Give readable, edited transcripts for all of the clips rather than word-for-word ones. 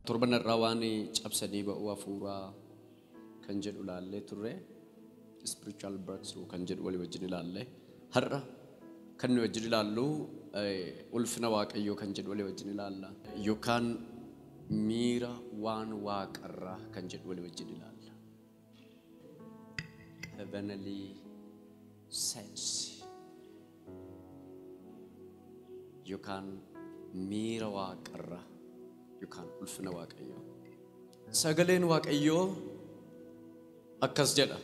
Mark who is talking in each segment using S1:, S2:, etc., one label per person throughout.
S1: Torban irrawaani cabsanii ba'uu hafuuraa kan jedhu ilaallee turre spiritual breakthrough kan jedhu walii wajjin ilaalle har'a kan nu wajjin ilaallu ulfina waaqayyoo kan jedhu walii wajjin ilaalla yookaan miira waan waaqarraa kan jedhu walii wajjin ilaalla heavenly sense yookaan miira waaqarraa yookaan ulfina waaqayyoo sagaleen waaqayyoo akkas jedha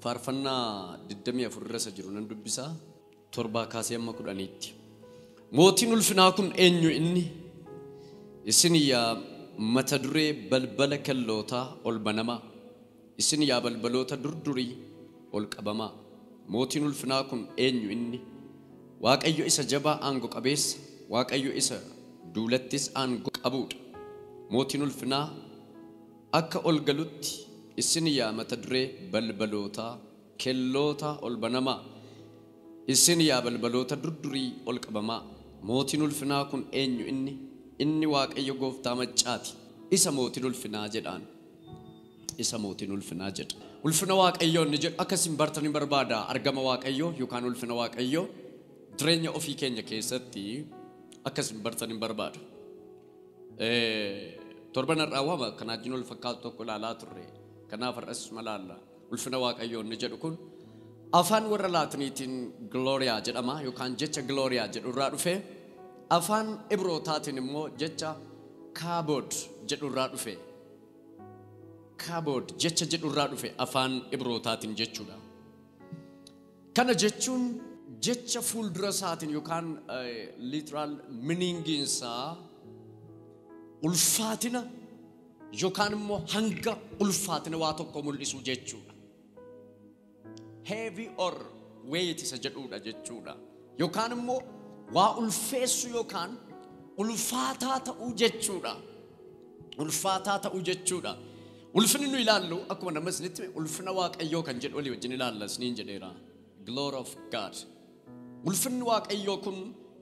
S1: faarfannaa 24 irra jiru nan dubbisaa torbaa kaasee amma 10tti mootiin ulfinaa kun eenyu inni isin yaa mata duree balbala kellootaa ol banamaa isin yaa balbaloota durdurii ol qabamaa mootiin ulfinaa kun eenyu inni waaqayyo isa jabaa aangoo qabeessa waaqayyo isa duulattis aangoo qabuudha mootiin ulfinaa akka ol galutti isin yaa mata duree balbaloota kelloota ol banamaa isin yaa balbaloota durdurii ol qabamaa mootiin ulfinaa kun eenyu inni waaqayyo gooftaa maccaati isa mootiin ulfinaa jedhaan isa mootiin ulfinaa jedha ulfina waaqayyoo inni jedhu akkasiin bartanii barbaada argama waaqayyoo yookaan ulfina waaqayyoo jireenya ofii keenya keessatti akkasiin bartanii barbaada torban irraa kanaatiin ol fakkaatu tokko ilaalaa turre kanaaf har'as malaalla ulfina waaqayyoo inni jedhu kun afaan warra laatiniitiin gloria jedhama yookaan jecha gloria jedhu irraa dhufe afaan ibrootaatiin immoo jecha kabod jedhu irraa dhufe kabod jecha jedhu irraa dhufe afaan ibrootaatiin jechuudha kana jechuun jecha fuuldura isaatiin yookaan literal meaninginsaa ulfaatina yookaan immoo hanga ulfaatina waa tokko mul'isu jechuudha heavy or weight isa jedhuudha jechuudha yookaan immoo waa ulfeessu yookaan ulfaataa ta'uu jechuudha ulfaataa ta'uu jechuudha ulfinni nu ilaallu akkuma nama isinitti ulfina waaqayyoo kan jedhu walii wajjin ilaalla isiniin jedheera glory of God ulfinni waaqayyoo kun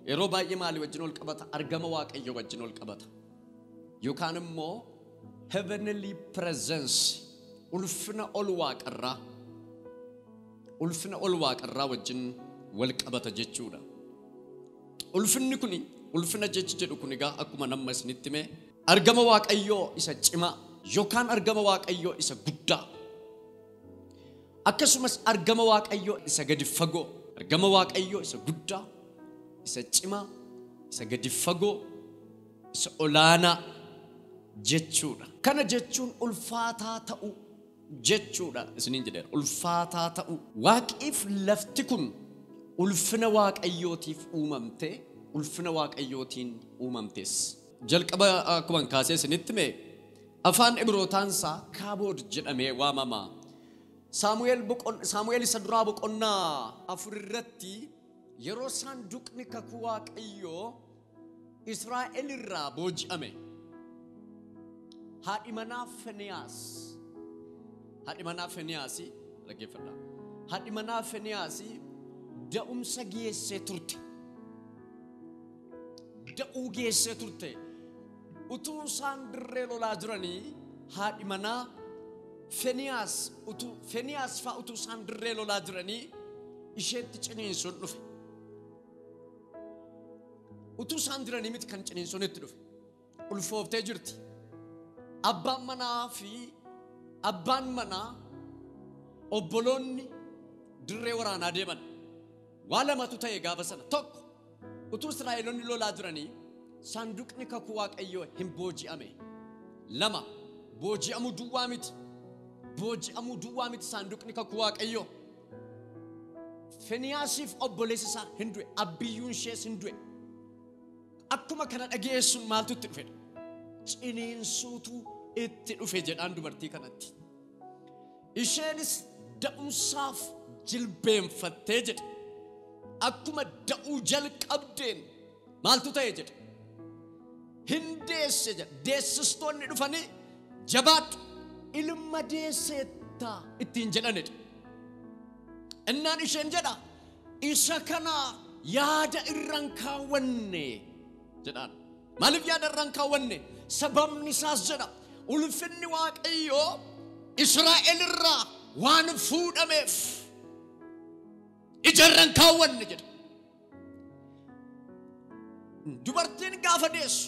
S1: yeroo baay'ee maalii wajjin ol qabata argama waaqayyoo wajjin ol qabata yookaan immoo heavenly presence ulfina ol waaqarraa wajjin wal qabata jechuudha ulfinni kun ulfina jechi jedhu kun egaa akkuma nama isinitti mee argama waaqayyoo isa cimaa yookaan argama waaqayyoo isa guddaa akkasumas argama waaqayyoo isa gadi fagoo argama waaqayyoo isa guddaa isa cimaa isa gadi fagoo isa olaanaa jechuudha kana jechuun ulfaataa ta'u jechuudha isiniin jedheera ulfaataa ta'u waaqiif lafti kun ulfina waaqayyootiif uumamte ulfina waaqayyootiin uumamtes jalqaba akkuma kaasee isinitti mee afaan ibrootaansaa kaabod jedhamee waamama saamu'eel isa duraa boqonnaa 4 irratti yeroo saanduqni kakuu waaqayyoo Israa'el irraa booji'ame haadhi manaa Feniyaas dhaggeeffadhaa haadhi manaa Feniyaas da'umsa geessee turte utuu isaan dirree lolaa jiranii haadhi manaa Feniyaas fa'aa utuu isaan dirree lolaa jiranii isheetti ciniinsuun dhufe utuu isaan jiranii miti kan ciniinsuun itti dhufe ulfooftee jirti abbaan manaa obboloonni dirree waraanaa deeman waa lamatu ta'e gaafa sana tokko utuu Israa'eloonni lolaa jiranii saanduqni kakuu waaqayyoo hin booji'ame lama booji'amuu duwwaa miti saanduqni kakuu waaqayyoo Feniyaasiif obboleessi isaa hin du'e abbiyyuun ishees hin du'e akkuma kana dhageessuun maaltu itti dhufe ciniinsuutu itti dhufe jedhaan dubartii kanatti isheenis da'umsaaf jilbeenfattee jedhe akkuma da'uu jalqabdeen maaltu ta'e jedhe hin deesse jedhe deessistoonni dhufanii jabaadhu ilma deesseetta ittiin jedhanidha innaan isheen jedha isa kana yaada irraan kaawwanne jedhaan Maaliif yaadarraan kaawwanne sababni isaas jedha ulfinni waaqayyoo Israa'el irraa waan fuudhameef ijarran kaawwanne jedha. Dubartiin gaafa deessu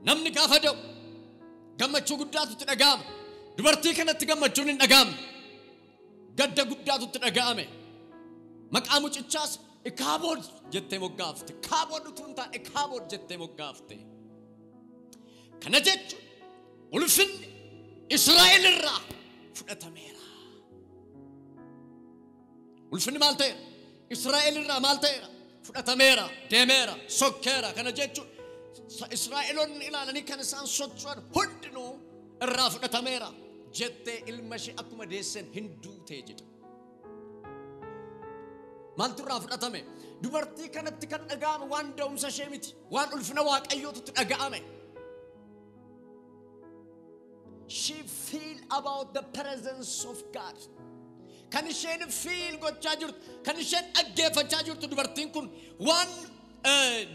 S1: namni gaafa da'u gammachuu guddaatu itti dhaga'ama. Dubartii kanatti gammachuun hin dhaga'amne, gadda guddaatu itti dhaga'ame. Maqaa mucichaas Ikaabood jettee moggaafte. Ikaabood utuu hin taane Ikaabood jettee moggaafte. Kana jechuun ulfinni Israa'el irraa fudhatameera. Ulfinni maal ta'eera? Israa'el irraa maal ta'eera? Fudhatameera, deemeera, sokkeera. Kana jechuun Israa'eloonni ilaalanii kan isaan socho'an hundinuu irraa fudhatameera jettee ilma ishee akkuma deessen hin duutee jedha. Maaltu irraa fudhatame? Dubartii kanatti kan dhaga'ame waan da'umsa ishee miti, waan ulfina waaqayyootu itti dhaga'ame. She feel about the presence of God. Kan isheen feel gochaa jirtu, kan isheen dhaggeeffachaa jirtu dubartiin kun waan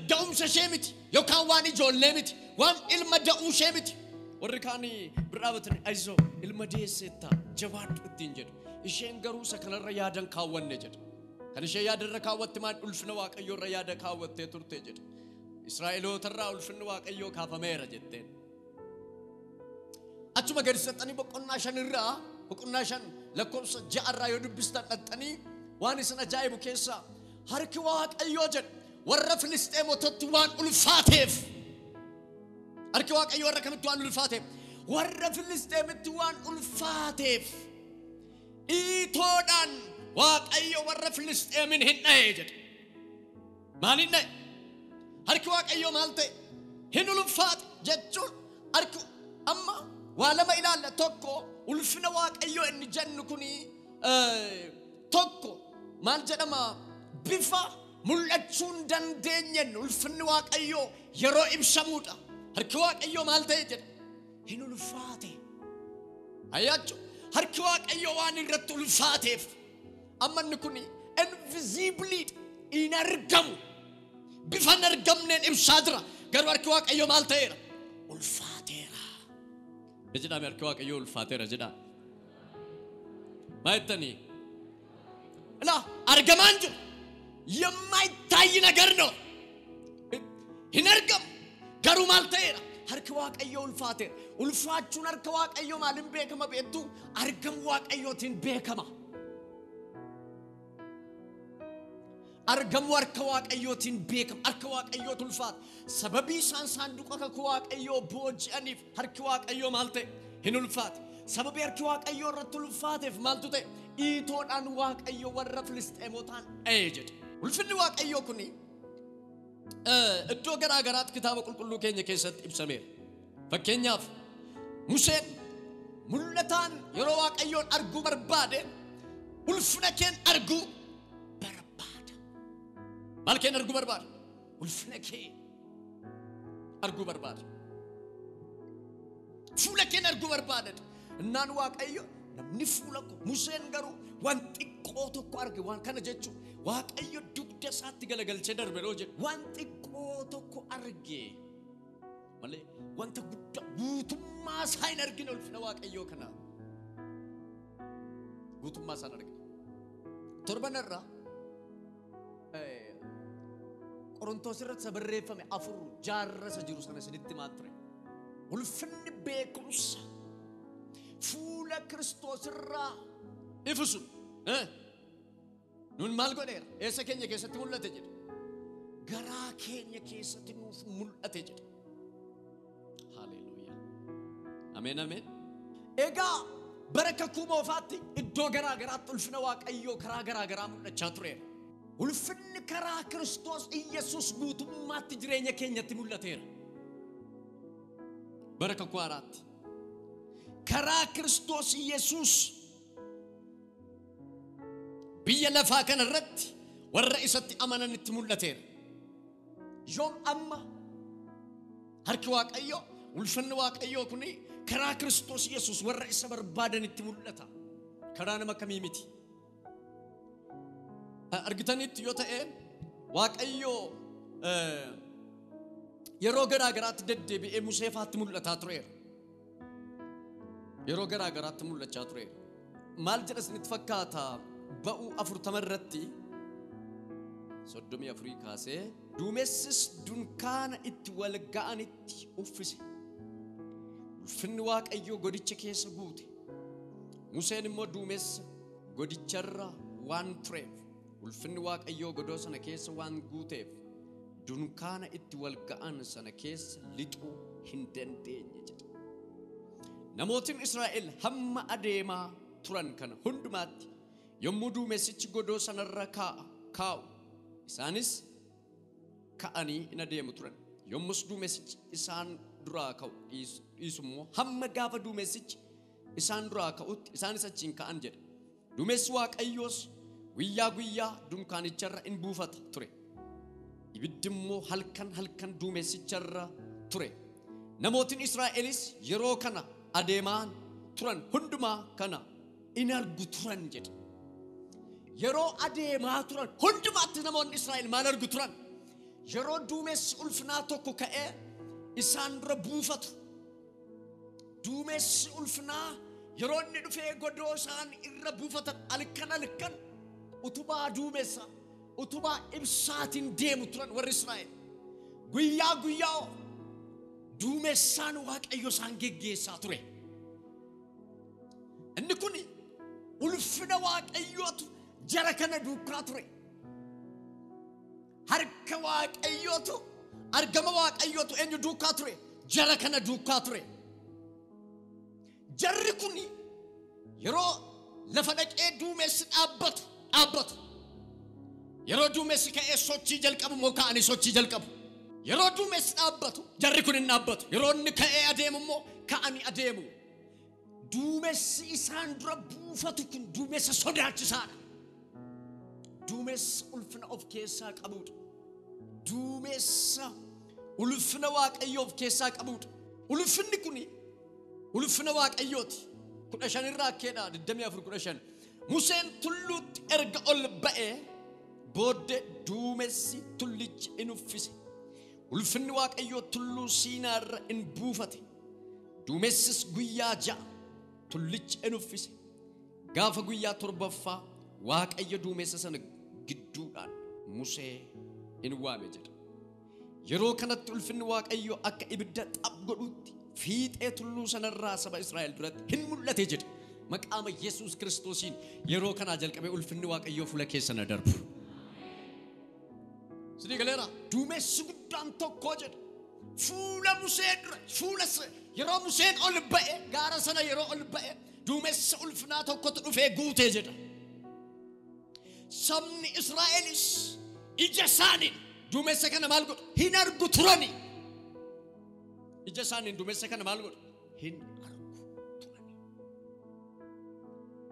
S1: da'umsa ishee miti yookaan waan ijoollee miti, waan ilma da'uu ishee miti. Warri kaanii biraabatanii ayisoo ilma deesseetta jabaadhu ittiin jedhu. Isheen garuu isa kanarra yaadan kaawwanne jedha. Kan ishee yaadarra kaawwatte maan ulfina waaqayyoo irra yaada kaawwattee turte jedha. Israa'elootarraa ulfinni waaqayyoo kaafameera jetteen. Achuma gadi saxanii boqonnaa 5 irraa boqonnaa 5 lakkoofsa 6 irraa yoo dubbistan dhaxxanii waan isin ajaa'ibu keessaa harki waaqayyoo jedha warra Filisxeemotatti waan ulfaateef. Harki waaqayyoo warra kamitti waan ulfaateef? Warra Filisxeemitti waan ulfaateef iitoodhaan waaqayyo warra Filisxeemin hin dhaye jedha. Maal hin dhaye? Harki waaqayyoo maal ta'e? Hin ulfaate jechuun harki amma waa lama ilaalla. Tokko ulfina waaqayyoo inni jennu kuni tokko maal jedhama? Bifa mul'achuu hin dandeenyeen ulfinni waaqayyoo yeroo ibsamuudha. Harki waaqayyoo maal ta'e jedha? Hin ulfaate. Ayyaachuu harki waaqayyoo waan irratti ulfaateef amma inni kuni invisibly hin argamu, bifa hin argamneen ibsaa jira. Garuu harki waaqayyoo maal ta'eera? Ulfaateera. Jedhame harki waaqayyoo ulfaateera jedha. Maayittanii ilaa argamaan jiru የማይታይ ነገር ነው። hin argamu garuu maal ta'eera? Harki waaqayyoo ulfaateera. Ulfaachuun harka waaqayyoo maaliin beekama beektu? Argamu waaqayyootiin beekama. Argamu harka waaqayyootiin beekama. Harka waaqayyootu ulfaata. Sababii isaan saanduqa kakuu waaqayyoo booji'aniif harki waaqayyoo maal ta'e? Hin ulfaate. Sababii harki waaqayyoo irratti ulfaateef maaltu ta'e? Iitoodhaan waaqayyoo warra Filisxeemotaan dhaye jedhe. Ulfinni waaqayyoo kuni iddoo garaa garaatti kitaaba qulqulluu keenya keessatti ibsameera. Fakkeenyaaf Museen mul'ataan yeroo waaqayyoon arguu barbaade ulfina keen arguu barbaada. Maal keen arguu barbaada? Ulfina kee arguu barbaada. Fuula keen arguu barbaada. Innaan waaqayyo namni fuula ko Museen garuu waan xiqqoo tokko arge. Waan kana jechuun waaqayyo dugda isaatti galagalchee darbe loo jedhu waan xiqqoo tokko arge malee wanta guddaa guutummaa isaa hin argine. Ulfina waaqayyoo kana guutummaa isaa hin argine. Torbanarraa Qorontoos irratti barreeffame 4 jaarrasa jiru sana isinitti himaa ture. Ulfinni beekumsa fuula Kiristoos irraa ifisu nun maal godheera? Eessa keenya keessatti mul'ate jedha? Garaa keenya keessatti nuuf mul'ate jedha. Haleluuyaa. Ameen ameen. Egaa bara kakuu moofaatti iddoo garaa garaatti ulfina waaqayyoo karaa garaa garaa mul'achaa tureera. Ulfinni karaa Kiristoos Iyesuus guutummaatti jireenya keenyatti mul'ateera. Bara kakuu haaraatti karaa Kiristoos Iyesuus biyya lafaa kana irratti warra isatti amananitti mul'ateera. Yoom amma harki waaqayyoo ulfinni waaqayyoo kuni karaa Kiristoos Iyesuus warra isa barbaadanitti mul'ata. Karaa nama kamii miti. Argitanitti yoo ta'e waaqayyoo yeroo garaa garaatti deddeebi'ee Museefaatti mul'ataa tureera. Yeroo garaa garaatti mul'achaa tureera. Maal jedha isinitti fakkaata? Ba'uu 40 irratti 34 kaasee duumessis dunkaana itti wal ga'anitti uffise. Ulfinni Waaqayyoo godicha keessa guute. Museen immoo duumessa godicharra waan tureef, ulfinni Waaqayyoo godoo sana keessa waan guuteef, dunkaana itti wal ga'an sana keessa lixuu hin dandeenye jedha. Namootiin Israa'el hamma adeemaa turan kana hundumaatti yommuu duumessichi godoo sanarra kaa'u isaanis ka'anii in adeemu turan. Yommus duumessichi isaan duraa ka'u dhiisummoo hamma gaafa duumessichi isaan duraa ka'utti isaanis achiin ka'an jedha. Duumessi Waaqayyoos guyyaa guyyaa dunkaanicharra in buufata ture. Ibiddi immoo halkan duumessicharra ture. Namootiin Israa'elis yeroo kana adeemaan turan hundumaa kana in argu turan jedha. Yeroo adeemaa turan hundumaatti namoonni Israa'el maal argu turan? Yeroo duumessi ulfinaa tokko ka'ee isaan dura buufatu. Duumessi ulfinaa yeroo inni dhufee godoo isaan irra buufatan halkan utubaa duumessa utubaa ibsaatiin deemu turan warri Israa'el. Guyyaa duumessaan Waaqayyo isaan geggeessaa ture. Inni kun ulfina Waaqayyootu jara kana duukaa ture. Harka Waaqayyootu, argama Waaqayyootu eenyu duukaa ture? Jara kana duukaa ture. Jarri kun yeroo lafa dhaqee duumessi dhaabbatu. Yeroo duumessi ka'ee sochii jalqabu moo ka'anii sochii jalqabu? Yeroo duumessi dhaabbatu jarri kun hin dhaabbatu. Yeroo inni ka'ee adeemu moo ka'anii adeemu. Duumessi isaan dura buufatu kun duumessa sodaachisaadha. Duumessa ulfina of keessaa qabudha. Duumessa ulfina Waaqayyoo of keessaa qabudha. Ulfinni kun ulfina Waaqayyooti. 15 irraa akkeedha 24:15. Museen tulluutti erga ol ba'ee booddee duumessi tullichi in uffise. Ulfinni Waaqayyoo tulluu Siinaarra in buufate. Duumessis guyyaa 6 tullichi in uffise. Gaafa guyyaa 7ffaa Waaqayyo duumessa sana gidduudhaan Musee in waame jedha. Yeroo kanatti ulfinni Waaqayyoo akka ibidda xab godhutti fiixee tulluu sanarraa saba Israa'el duratti hin mul'ate jedha. Maqaama Yesuus Kiristoosiin yeroo kanaa jalqabee ulfinni Waaqayyoo fuula keessa na darbu. Sidii galeera duumessi guddaan tokko jedha. Fuula Musee dura yeroo Museen ol ba'e gaara sana yeroo ol ba'e duumessa ulfinaa tokkotu dhufee guutee jedha. Sabni Israa'elis ija isaaniin duumessa kana maal godhu? Hin argu turani. Ija isaaniin duumessa kana maal godhu? Hin argu turani.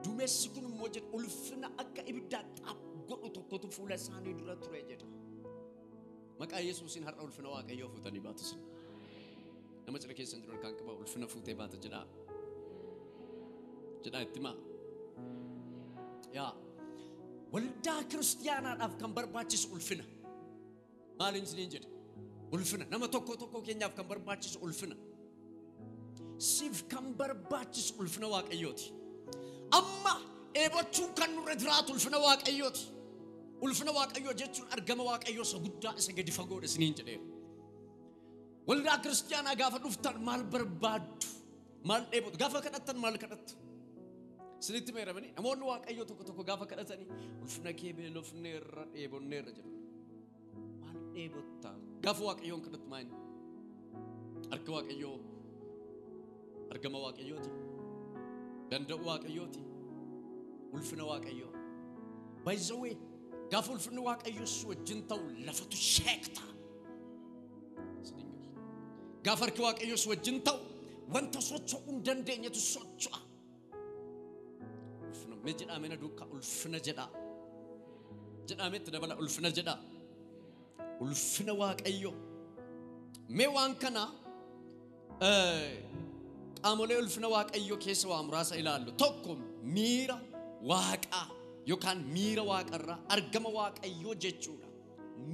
S1: Duumessi kun immoo jedha ulfina akka ibiddaa xab godhu tokkotu fuula isaanii dura ture jedha. Maqaa Yesuusiin har'a ulfina Waaqayyoo fuutanii baatu sin. Nama cina keessan jiru kan qaba ulfina fuutee baata jedha. Jedha itti maa. Yaa waldaa kiristiyaanaadhaaf kan barbaachisu ulfina. Maaliin isiniin jedha? Ulfina. Nama tokko keenyaaf kan barbaachisu ulfina. Siif kan barbaachisu ulfina Waaqayyooti. Amma eebochuun kan nurra jiraatu ulfina Waaqayyooti. Ulfina Waaqayyoo jechuun argama Waaqayyoo isa guddaa isa gadi fagoodha isiniin jedheera. Waldaa kiristiyaanaa gaafa dhuftan maal barbaaddu? Maal dheebotu? Gaafa kadhattan maal kadhattu? Sinitti meeramanii namoonni Waaqayyoo tokko gaafa kadhatanii ulfina kee beelofneerra dheebonneerra jedhu. Maal dheebotta? Gaafa Waaqayyoon kadhattu maal? Harka Waaqayyoo, argama Waaqayyooti, danda'u Waaqayyooti, ulfina Waaqayyoo. By the way, gaafa ulfinni Waaqayyoo si wajjin ta'u lafatu sheekta. Gaafa harki Waaqayyoo si wajjin ta'u wanta socho'uu hin dandeenyetu socho'a. Me jedhame na duukaa ulfina jedhaa. Jedhametti dabala ulfina jedhaa. Ulfina Waaqayyoo. Mee waan kana qaamolee ulfina Waaqayyoo keessa waa muraasa ilaallu. Tokko miira Waaqaa yookaan miira Waaqarraa argama Waaqayyoo jechuudha.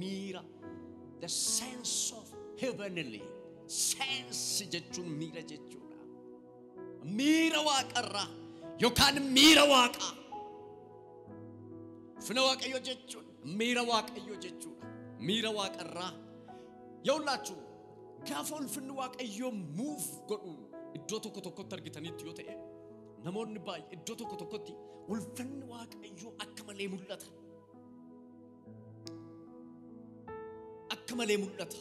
S1: Miira, the sense of heavenly sense jechuun miira jechuudha. Miira waaqarraa yookaan miira waaqaa. Ulfina waaqayyo jechuun miira waaqayyo jechuudha. Miira waaqarraa yawlaachuu gaafa ulfinni waaqayyo move godhu iddoo tokko tokkotti argitanitti yoo ta'e namoonni baay'ee iddoo tokko tokkotti ulfinni waaqayyo akka malee mul'ata. Akka malee mul'ata.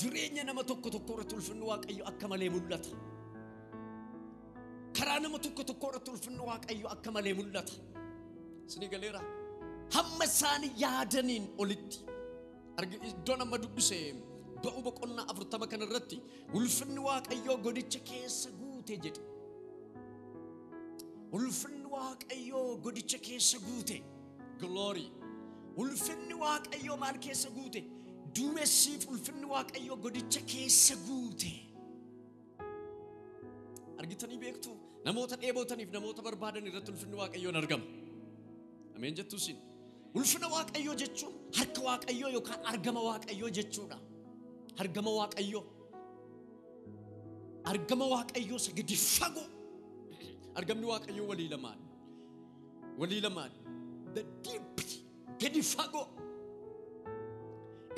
S1: Jireenya nama tokko tokko irratti ulfinni waaqayyo akka malee mul'ata. Karaa nama tokko tokko irratti ulfinni waaqayyo akka malee mul'ata. Isinii galeera. Hamma isaanii yaadaniin olitti iddoo nama dubbisee ba'uu boqonnaa 40 kana irratti ulfinni waaqayyo godicha keessa guute jedhe. Ulfinni waaqayyo godicha keessa guute. Glory. Ulfinni waaqayyo maal keessa guute? Duumessiif ulfinni waaqayyo godicha keessa guute. Argitanii beektu namoota dheebotaniif namoota barbaadan irratti ulfinni waaqayyoon argama. Ameen jettuusin. Ulfina waaqayyo jechuun harka waaqayyo yookaan argama waaqayyo jechuudha. Argama waaqayyo. Argama waaqayyo isa gadi fagoo. Argamni waaqayyo walii lamaan. Walii lamaan. The deep gadi fagoo.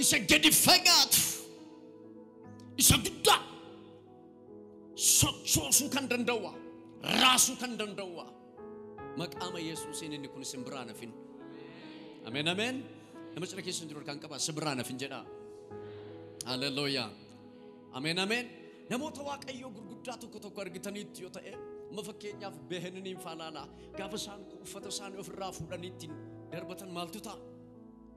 S1: Isa gadi fagaatu. Isa guddaa. Sochoosuu kan danda'u. Raasuu kan danda'u. Maqaama Yesuusiin inni kun isin biraan hafin. Amen amen. Nama cira keessan jiru kan qaba sibiraan hafin jedha. Hallelujah. Amen amen. Namoota waaqayyo gurguddaa tokko tokko argitanitti yoo ta'e mafakkeenyaaf beheniniin faalaala gaafa isaan uffata isaanii ofirraa fuudhaniitti darbatan maaltu ta'a?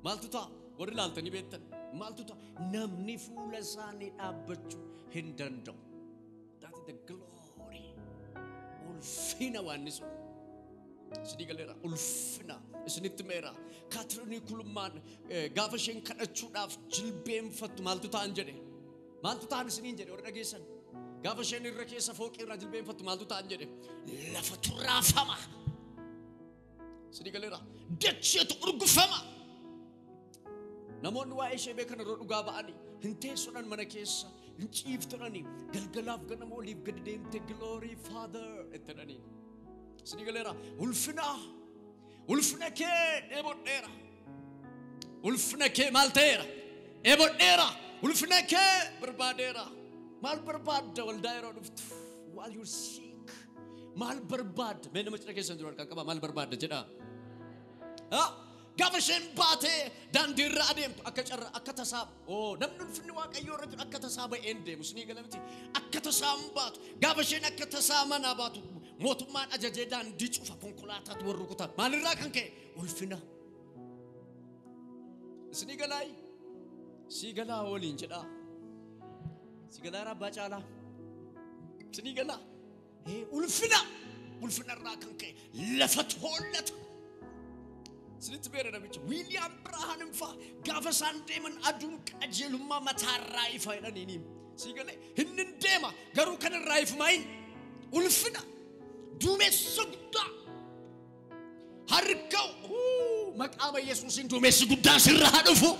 S1: Maaltu ta'a? Warri ilaaltanii beektan maaltu ta'a? Namni fuula isaanii dhaabbachuu hin danda'u. That is the glory. Ulfina waan ni sun. Sidii galeera ulfina isinitti meera. Kaatiriinii kulummaan gaafa isheen kadhachuudhaaf jilbeenfattu maaltu ta'an jedhe? Maaltu ta'an isiniin jedhe warri dhageessan? Gaafa isheen irra keessa fooqii irraa jilbeenfattu maaltu ta'an jedhe? Lafatu raafama. Sidii galeera dacheetu urgufama. Namoonni waa'ee ishee beekan irra dhugaa ba'anii hin teessuudhaan mana keessa hin ciiftuudhaanii galgalaaf ganama oliif gadi deemte glory father ettedhanii. Sidii galeera ulfina kee dheebodheera. Ulfina kee maal ta'eera? Dheebodheera. Ulfina kee barbaadeera. Maal barbaadda waldaa yeroo dhuftu? While you're sick. Maal barbaadda? Mee nama cina keessan jiru harkaan qaba maal barbaadda jedha. Gaafa isheen baatee daandii irra adeemtu akka carra akka tasaa namni ulfinni waaqayyoo irra jiru akka tasaa ba'een deemu isinii galamti akka tasaa baatu gaafa isheen akka tasaa manaa baatu mootummaan ajajee daandii cufa konkolaataatu warra rukutaa maalirraa kan ka'e ulfina isinii galaay sii galaa waliin jedhaa sii galaa rabbaa caalaa isinii galaa ulfinarraa kan ka'e lafa toollata. Sinitti beera namicha William Branham faa gaafa isaan deeman aduun qajeelummaa mataarraa ifa jedhaniini sii galee hin deema garuu kan irraa ifumaa'in ulfina duumessa guddaa harka maqaama Yesuusiin duumessi guddaa sirraa dhufu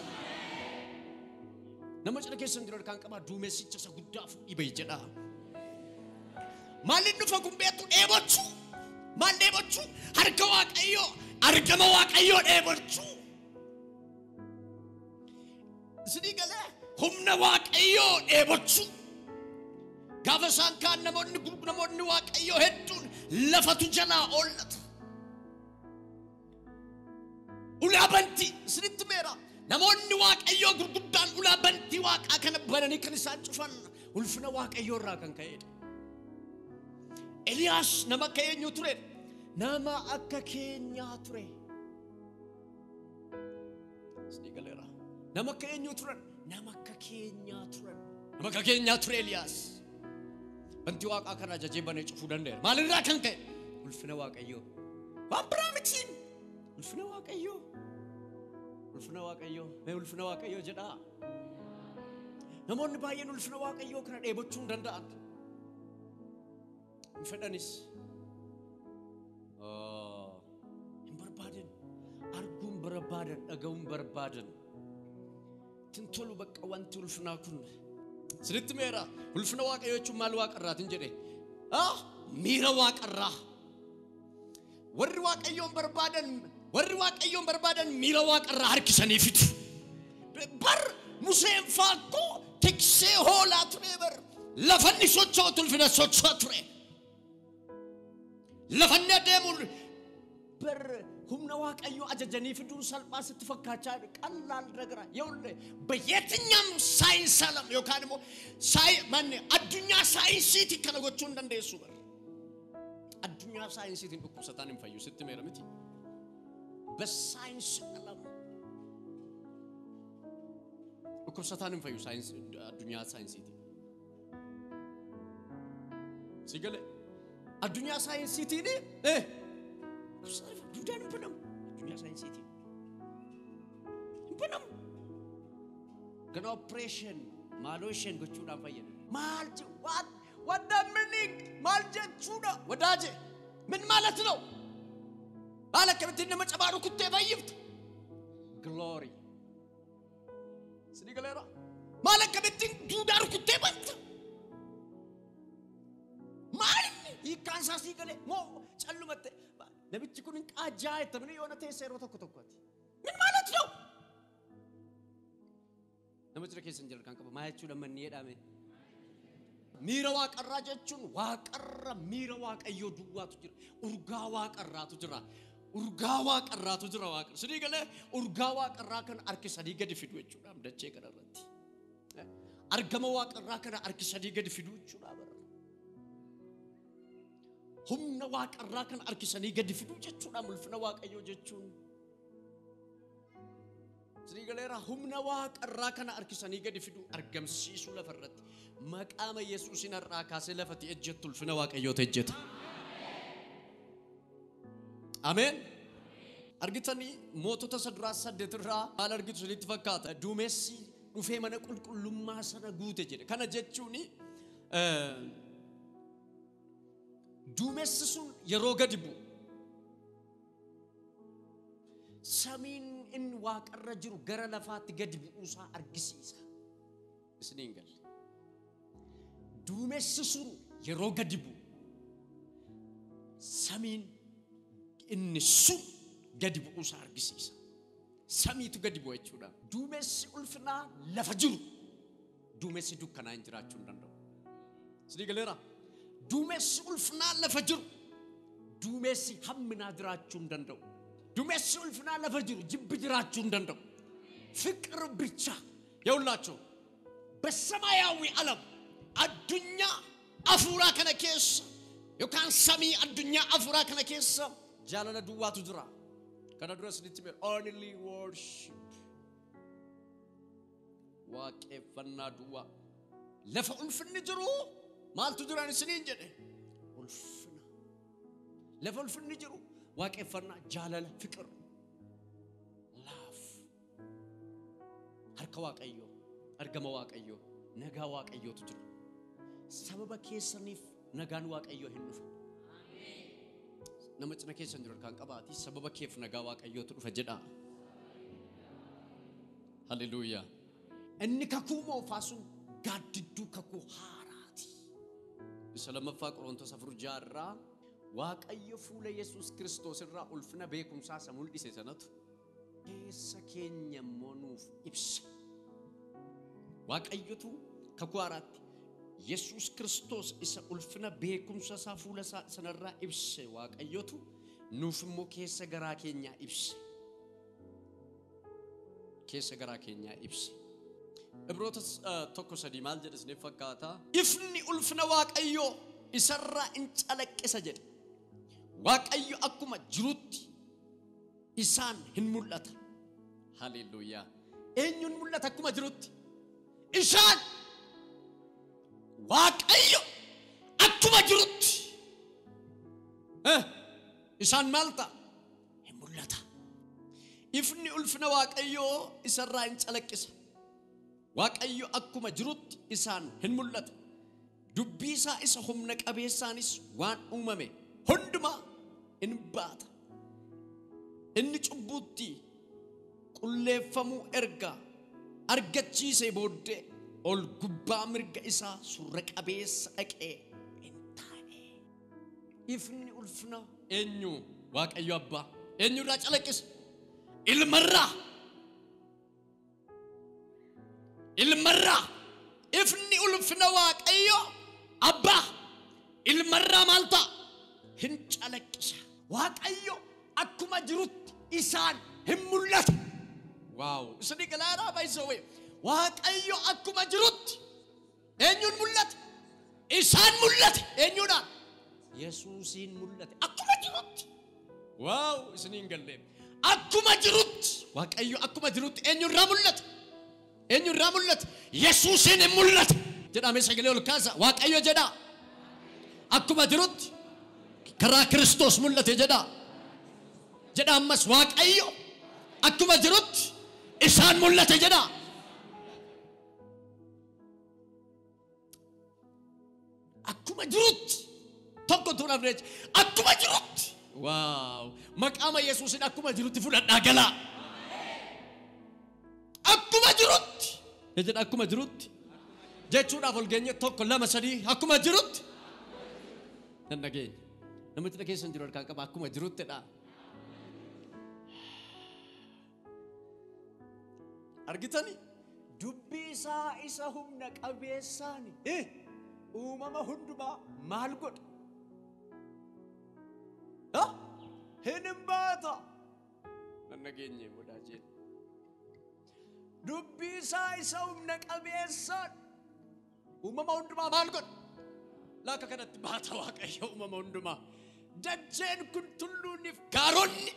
S1: nama cina keessan jiru kan qaba duumessicha isa guddaa ibay jedha maalin dhufa gumbeetu dheebochuu maal dheebochuu harka waaqayyoo argama waaqayyoo dheebochuu sidii galee humna waaqayyoo dheebochuu gaafa isaan kaan namoonni waaqayyoo hedduun lafatu jalaa oollata ulaa bantii sinitti meera namoonni waaqayyoo gurguddaan ulaa bantii waaqaa kana bananii kan isaan cufan ulfina waaqayyoo irraa kan ka'edha. Eliyaas nama akka eenyu ture? Nama akka keenyaa ture. Sidii galeera nama akka eenyu turan? Nama akka keenyaa turan. Nama akka keenyaa ture Eliyaas. Bantii waaqaa kana ajajee banee cufuu danda'eera. Maalirraa kan ka'e? Ulfina waaqayyoo. Waan biraa mitiin. Ulfina waaqayyoo. Ulfina waaqayyoo. Mee ulfina waaqayyoo jedhaa. Namoonni baay'een ulfina waaqayyoo kana dheebochuu hin danda'an. Hin fedhanis. Hin barbaadan. Arguun barbaadan. Dhaga'uun barbaadan. Tintolu bakka wanti ulfinaa kun Sinitti meera ulfina waaqayyoo jechuun maal waaqarraatiin jedhe miira waaqarraa warri waaqayyoon barbaadan miira waaqarraa harkisanii fidu. Bar Museen faakko tiksee hoolaa ture bar lafanni socho'u ulfina socho'aa ture. Lafanni adeemu bar humna waaqayyoo ajajanii fiduun salphaa sitti fakkaachaa qallaal ragara yoolle በየትኛም ሳይንስ ዓለም yookaan immoo addunyaa saayinsiitii kana gochuu hin dandeessu bar addunyaa saayinsiitiin dhukkubsataan hin fayyu sitti meera miti በሳይንስ ዓለም dhukkubsataan hin fayyu addunyaa saayinsiitiin sigale addunyaa saayinsiitiin Dudan penam, dunia sainsitif. Penam. Kena operation, maloshen go chuda payen. Malje what the meaning? Malje chuda. What aje? Men malat no. Ala kebetin nama cabaru kutte bayift. Glory. Sini galera. Malak kebetin judaru kutte bayit. Mal ikan sasi gale mo callu matte. Nabichi kun qaajaa tabni yoona teessee yeroo tokkotti min maalat ነው namichi keessan jira kan qaba maa jechuudha manni jedhame miira waaqarraa jechuun waaqarra miira waaqayyoo duwwaatu jira urgaa waaqarraatu jira waaqa sidii galee urgaa waaqarraa kan harki sadii gadi fidu jechuudha dachee kana irratti argama waaqarraa kan harki sadii gadi fidu jechuudha humna waaqarraa kan harkisanii gadi fidu jechuudha ulfina waaqayyoo jechuun sidii galeera humna waaqarraa kan harkisanii gadi fidu argamsiisuu lafarratti maqaama yesuusin irraa kaasee lafatti ejjettu ulfina waaqayyoo ejjeta ameen argitanii mootota saduraa 8 irraa maal argitu sinitti fakkaata duumessi dhufee mana qulqullummaa sana guute jedhe kana jechuuni duumessi sun yeroo gadi bu'u samiin inni waaqarra jiru gara lafaatti gadi bu'uusaa argisiisa isiniin galle duumessi sun yeroo gadi bu'u samiin inni sun gadi bu'uusaa argisiisa samiitu gadi bu'u jechuudha duumessi ulfinaa lafa jiru duumessi dukkanaa hin jiraachuu hin danda'u sidii galeera duumessi ulfinaa lafa jiru duumessi hamminaa jiraachuu hin danda'u duumessi ulfinaa lafa jiru jibbi jiraachuu hin danda'u ፍቅር ብቻ የውላችሁ በሰማያዊ ዓለም አዱኛ አፉራ ከነከስ يوكان سامي الدنيا أفرا كنا كيسا جالنا دواتو درا كنا درس نتمر only worship واقفنا دوا لفا ألفن نجرو مال تدران سنين جده ألفنا لفا ألفن نجرو واقفنا جالنا فكر لاف هركا واقعيو أرقم واقعيو نغا واقعيو تجرو سبب كيسا نيف nagaan waaqayyoo hin dhufa amen namichi na keessa jiru kan qabaati sababa keef nagaa waaqayyootu dhufa jedha haleluuyaa inni kakuu moofaasun gaaddiduu kakuu haaraati isa lammaffaa qorontos 4:6 waaqayyo fuula yesuus kiristoos irraa ulfina beekumsaa isa mul'ise sanatu keessa keenya moonuuf ibsa waaqayyotu kakuu haaraatti Yesus Kristus isa ulfina beekumsa isaa fuula sanarraa ibse waaqayyotu nuuf immoo keessa garaa keenyaa ibse keessa garaa keenyaa ibse Ibrootas 1:3 maal jedha isiniif fakkaata ifni ulfina waaqayyoo isarraa in calaqqisa jedha waaqayyo akkuma jirutti isaan hin mul'ata haleluuyaa eenyuun mul'ata akkuma jirutti isaan waaqayyo akkuma jirutti isaan maalta hin mul'ata ifni ulfina waaqayyo isarraa hin calaqqisa waaqayyo akkuma jirutti isaan hin mul'ata dubbii isaa isa humna qabeessaanis waan uumame hundumaa in baata inni cubbuutti qulleeffamuu erga argachiise booddee ol gubbaa mirga isaa surra qabeessa dhaqee hin taane. Ifni ulfina eenyu? Waaqayyo Abbaa. Eenyurraa calaqqisa? Ilmarraa. Ilmarraa. Ifni ulfina Waaqayyo Abbaa ilmarraa maal ta'a? Hin calaqqisa. Waaqayyo akkuma jirutti isaan hin mul'atu. Waaw! Isni galaaraa baay'isoo. Waaqayyo akkuma jirutti eenyuun mul'ata? Isaan mul'ate. Eenyuudhaan? Yesuusiin mul'ate. Akkuma jirutti. Waaw! Isni hin galle. Akkuma jirutti. Waaqayyo akkuma jirutti eenyurraa mul'ata? Eenyurraa mul'ata? Yesuusiin hin mul'ata. Jedhamee sagalee ol kaasa. Waaqayyo jedha. Akkuma jirutti karaa Kiristoos mul'ate jedha. Jedha ammas Waaqayyo akkuma jirutti isaan mul'ate jedha. Akkuma jirutti tokko tunaaf jecha akkuma jirutti. Waaw! Maqaama Yesuusin akkuma jirutti fudhadhaa galaa. Akkuma jirutti. Jedha akkuma jirutti. Jechuudhaaf ol geenye tokko lama sadii akkuma jirutti. Nan dhageenya. Namichi na keessa jiru harkaan qaba akkuma jiruttidha. Argitanii? Dubbii isaa isa humna qabeessaani. Uumama hundumaa maal godha? Hin baata. Nan dhageenye mudaajeen. Dubbii isaa isa humna qabeessaan uumama hundumaa maal godha? Laaka kanatti baata Waaqayyo uumama hundumaa. Dacheen kun tulluuniif gaaronni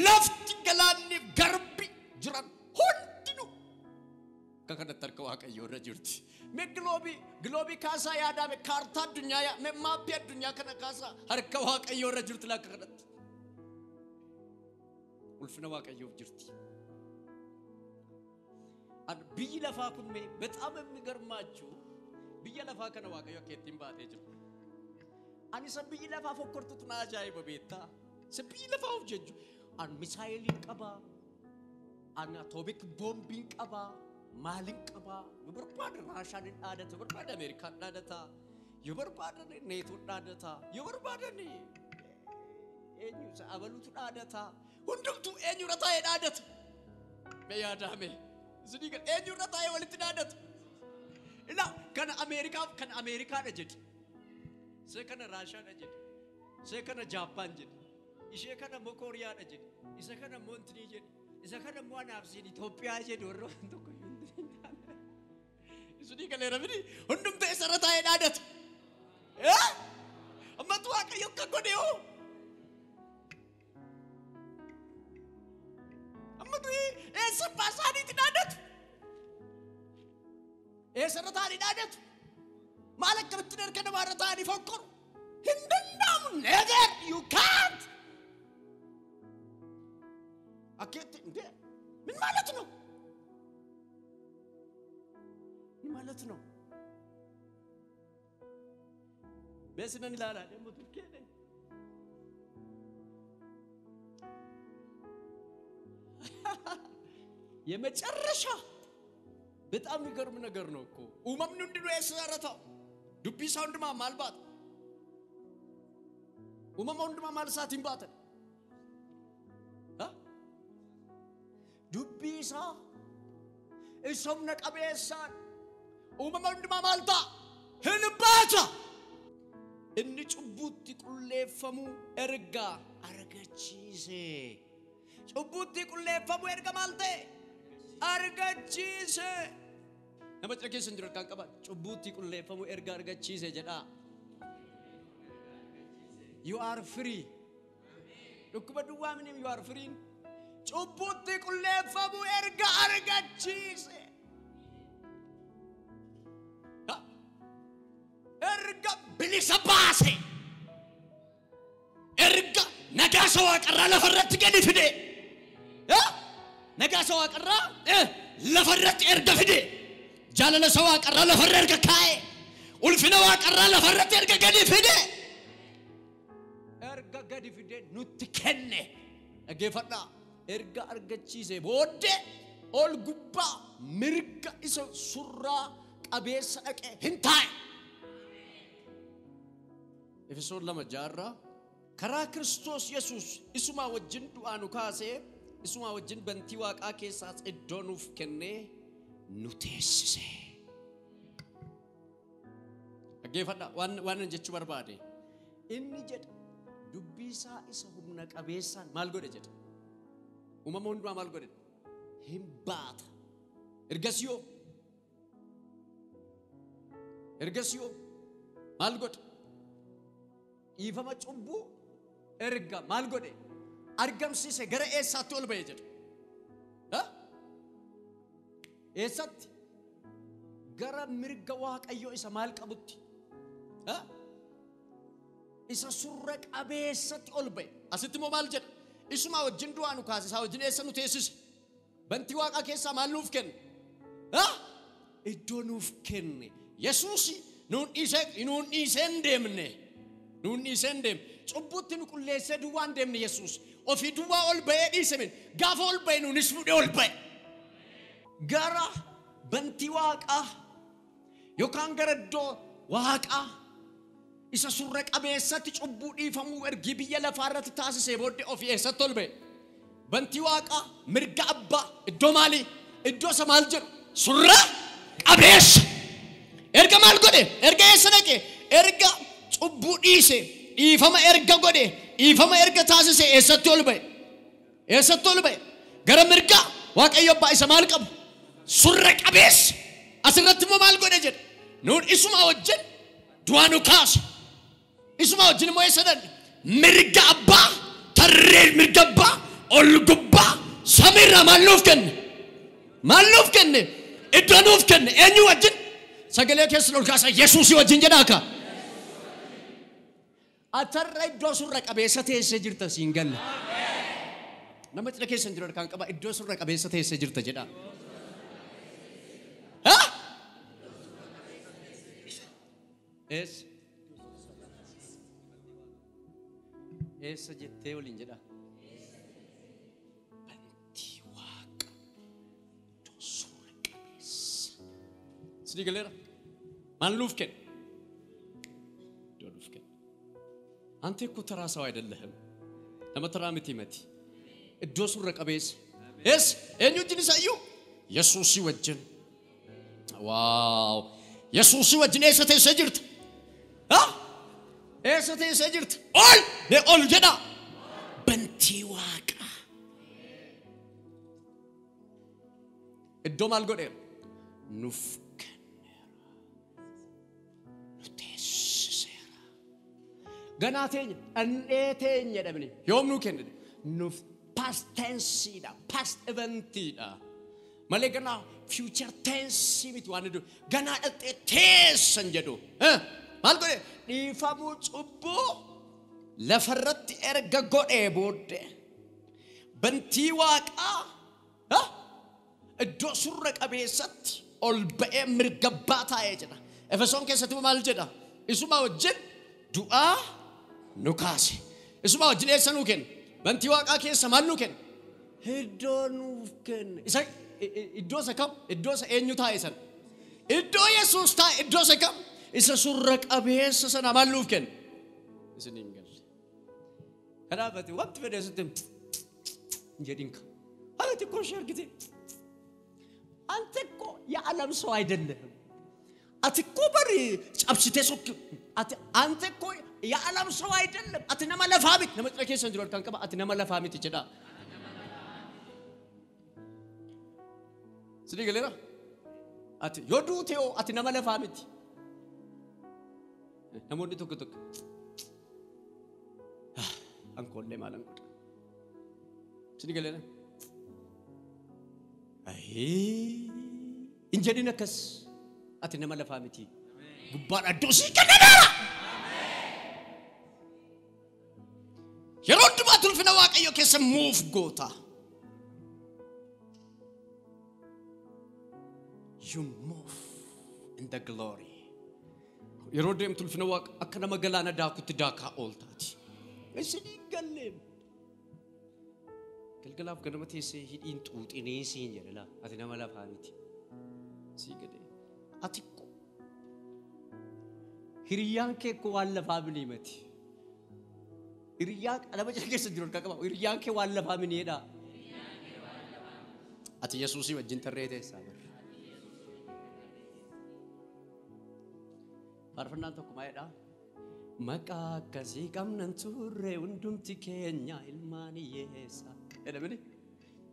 S1: lafti galaanniif garbi jiran hundinuu akka kanatti harka Waaqayyo irra jirti. Mee giloobii kaasaa yaadame kaartaa addunyaa mee maappii addunyaa kana kaasaa harka Waaqayyo irra jirti laaka kanatti. Ulfina Waaqayyoof jirti. Biyyi lafaa kun mee በጣም የሚገርማችሁ biyya lafaa kana Waaqayyo akka ittiin baatee jiru. Ani sabiyyi lafaa fokkortutu na ajaa'iba beektaa. Sabiyyi lafaa of jechu. An misaayiliin qabaa. An atoomik boombiin qabaa. Maaliin qabaa. Yoo barbaade Raashiyaan dhaadata. Yoo barbaade Ameerikaan dhaadata. Yoo barbaade Neetoon dhaadata. Yoo barbaade eenyu abaluutu dhaadata. Hundumtuu eenyurra taa'ee dhaadata. Mee yaadame. Isin eenyurra taa'ee walitti dhaadata. Ila kana Ameerikaa da jedhi. Sai kana Raashiyaan da jedhi. Sai kana Jaapaan jedhi. Ishee kana immoo Kooriyaa da jedhi. Isa kana immoo Intinii jedhi. Isa kana immoo anaafsiin Itoophiyaa jedhi warra waan tokko hin taane. Isinii galeera miti hundumtuu isarra taa'ee dhaadata. Ammatu Waaqayyo akka godhe hoo. Ammatu eessa baasaaniitti dhaadatu. Eessarra taa'anii dhaadatu. Maal akkamitti harka namaarra taa'anii fokkoru? Hin danda'amu. Never you can't. Akkeetti ምን ማለት ነው? ምን ማለት ነው? በስነን ይላል ደግሞ ትልከለ የመጨረሻ በጣም የሚገርም ነገር ነው እኮ ኡማም ነው እንድነው ያሰራራታው ዱቢሳ ወንድማ ማልባት ኡማም ወንድማ ማልሳት ይንባተ ዱቢሳ እሶም ነቀበሳን ኡማም ወንድማ ማልታ ህንባታ እን ጭቡት ቁሌፈሙ እርጋ አረገቺሴ ጭቡት ቁሌፈሙ እርጋ ማልተ አረገቺሴ Namatti keessa jiru kan qaban cubbuutti qulleeffamu erga argachiise jedha. You are free. Dhukkuba duwwaa minim you are free. Cubbuutti qulleeffamu erga argachiise. Erga bilisa baase. Erga nagaasa waaqarraa lafarratti gadi fide. Nagaasa waaqarraa lafarratti erga fide. Jaalala sawaa qarraa lafarra erga kaa'e ulfina waa qarraa lafarratti erga gadi fide nutti kenne dhageeffadhaa erga argachiise booddee ol gubbaa mirga isa surraa qabeessa dhaqee hin taa'e. Efesoon 2:6 karaa Kiristoos Yesuus isuma wajjin du'aa nu kaasee isuma wajjin bantii Waaqaa keessaas iddoo nuuf kennee nu teessise. Dhaggeeffadhaa waan jechuu barbaade. Inni jedha dubbii isaa isa humna qabeessaan maal godhe jedha. Uumama hundumaa maal godhe? Hin baata. Ergasiyoo maal godhe? Dhiifama cubbuu erga maal godhe? Argamsiise gara eessaatti ol ba'e jedha. Eessatti? Gara mirga Waaqayyoo isa maal qabutti? Isa surra qabeessatti ol ba'e. Asitti immoo maal jedha? Isuma wajjin du'aa nu kaase, isaa wajjin eessa nu teessise? Bantii Waaqaa keessaa maal nuuf kenne? Iddoo nuuf kenne. Yesuus nuun dhiisee hin deemne. Cubbutti nu qulleessee duwwaa hin deemne Yesuus. Ofii duwwaa ol ba'ee dhiisame. Gaafa ol ba'e nuunis fuudhee ol ba'e. Gara bantii Waaqaa yookaan gara iddoo Waaqaa isa surra qabeessatti cubbuu dhiifamuu ergi biyya lafaa irratti taasisee booddee ofii eessatti ol ba'e? Bantii Waaqaa mirga Abbaa iddoo maalii? Iddoo isa maal jedhu? Surra qabeessa. Erga maal godhe? Erga eessa dhaqe? Erga cubbuu dhiise, dhiifama erga godhe, dhiifama erga taasise eessatti ol ba'e? Eessatti ol ba'e? Gara mirga Waaqayyo Abbaa isa maal qabu? Surra qabeessa. Asirratti immoo maal godhe jedha? Nuun isuma wajjin du'aa nu kaase. Isuma wajjin immoo eessa dhanne? Mirga Abbaa, tarree mirga Abbaa ol gubbaa samiirraa maal nuuf kenne? Maal nuuf kenne? Iddoo nuuf kenne. Eenyu wajjin? Sagalee keessa ol kaasa Yesuusii wajjin jedhaa ka. Atarra iddoo surra qabeessa teessee jirta siin galla. Nama cidha keessa hin jiru kan qaba iddoo surra qabeessa teessee jirta jedhaa. Eessa jettee waliin jedhaa. Bantii Waaqa iddoo surra qabeessa. Sidii galeera. Maal nuuf kenne? Iddoo nuuf kenne. Ante እኮ ተራ ሰው አይደለህም. ለማ ተራ ምትመቲ iddoo surra qabeessa. Eenyu wajjin isaayyu? Yesuusii wajjin. Waaw. Yesuusii wajjin eessa teessee jirta? Eessa teessee jirta? Ol jedhaa. Bantii Waaqaa. Iddoo maal godheera? Nuuf kenneera. Nu teessiseera. Ganaa teenya, dhandhee teenya dhabne yoom nuu kenne? Nuuf past tensiidha, past eventiidha. Malee ganaa future tensi miti waan jedhu. Ganaa dhaltee teessan jedhu. Maal godhe? Dhiifamuu cubbuu lafarratti erga godhee booddee bantii Waaqaa iddoo surra qabeessatti ol ba'ee mirga Abbaa taa'ee jedha. Efesoon keessatti maal jedha? Isuma wajjin du'aa nu kaase. Isuma wajjin eessa nuu kenne? Bantii Waaqaa keessa maal nuu kenne? Iddoo nuuf kenne. Iddoo isa kam? Iddoo isa eenyu taa'e sana? Iddoo Yesuus taa'e iddoo isa kam? Isa surra qabeessa sana maal nuuf kenne? Isin hin galle. Kanaafati wanti fedhe sitti jedhinka. Ati እኮ ሸርግቲ አንተ እኮ የዓለም ሰው አይደለህም. ati እኮ በሪ ጫብስቴ ሶክ አንተ እኮ የዓለም ሰው አይደለም. ati nama lafaa miti. Nama cidha keessa jiru kan qaba ati nama lafaa miti jedha. Sidii galeera. Ati yoo duute oo ati nama lafaa miti. Namoonni tokko ankollee maalan godha. Sidii galeera. In jedhin akkas ati nama lafaa miti. Gubbaan addoo sii kennameera. Yeroo hundumaa ulfina Waaqayyoo keessa muuf goota. You move in the glory. Yeroo deemtu ulfina Waaqa akka nama galaana daakutti daakaa ooltaati. Isin galleem. Galgalaaf ganama teessee hidhiin xuuxinee siin jedhe laa ati nama lafaa miti. Sii gadee. Ati Hiriyaan kee koo waan lafaa mini mati. Hiriyaan nama jala keessa jiru kakaba. Hiriyaan kee waan lafaa miniidha. Ati Yesuusii wajjin tarree teessaa bar. Faarfannaan tokko maayedha. Maqaa akkasii qabnan turre hundumti keenya ilmaan hiyyeessa. Edamini.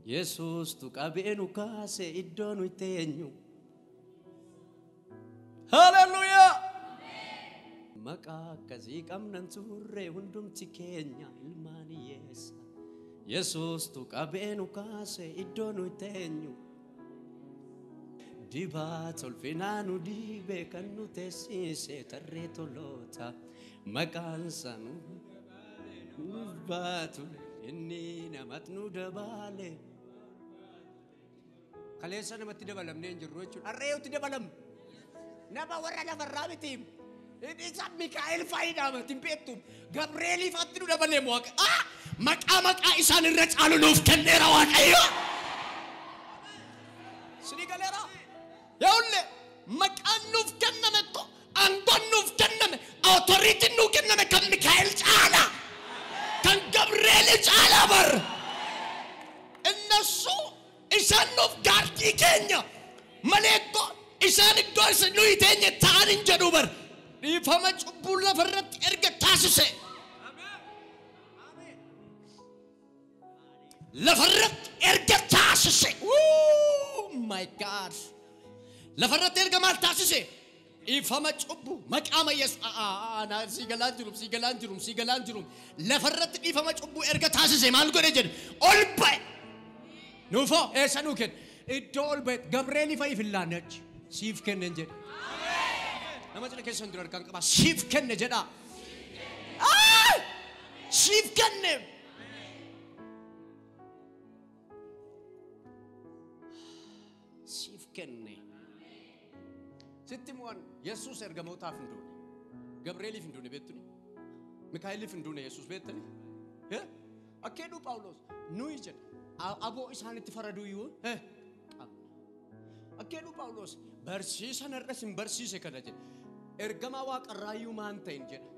S1: Yesuus tu qabeenu kaase iddoo nuyi teenyu. Hallelujah. Maqaa akkasii qabnan turre hundumti keenya ilmaan hiyyeessa. Yesuus tu qabeenu kaase iddoo nuyi teenyu. Dibaat ulfinaa nu dibe kan nu teessise tarree toloota. Maqaan sanu nu baatu inni namatti nu dabaale. Kaleessa namatti dabalamnee hin jirru jechuudha. Harreeyyuutti dabalamne. Nama warra lafarraa mitiim. Isa Mikaa'el faayidaa matiin beektu. Gabreeliif atti nu dabalee mooqa. Maqaa isaan irra caalu nuuf kenneera Waaqayyo. Sinii galeera. Yaalle maqaan nuuf kenname ko aangoon nuuf kenname awutoriitiin nuuf kenname kan Mikaa'el caala. Kan Gabreeli caala bar. Innasu isaan nuuf gaardii keenya. Malee ko isaan iddoo isa nuyi teenye ta'an hin jedhu bar. Dhiifama cubbuu lafarratti erga taasise. Lafarratti erga taasise. Oh my God. Lafarratti erga maal taasise? Dhiifama cubbuu maqaama Yesuus. Siigalaan jirum. Lafarratti dhiifama cubbuu erga taasise maal godhe jedhe? Ol ba'e. Nuufoo eessa nuu kenne? Iddoo ol ba'e Gabreelii fa'i fillaanne achi. Siif kenne jedhe. Nama jala keessan dura kan qaba. Siif kenne jedha. Siif kenne. Siif kenne. Sitti mu'an Yesuus ergamootaaf hin duune. Gabreeliif hin duune beektuni. Mikaa'eliif hin duune Yesuus beektani. Akkeeduu Phaawulos nuyi jedha. Aboo isaanitti faraduyyuu. Akkeeduu Phaawulos barsiisan irras hin barsiise kana jedha. Ergamaa waaqarraayyuu maan ta'in jedha.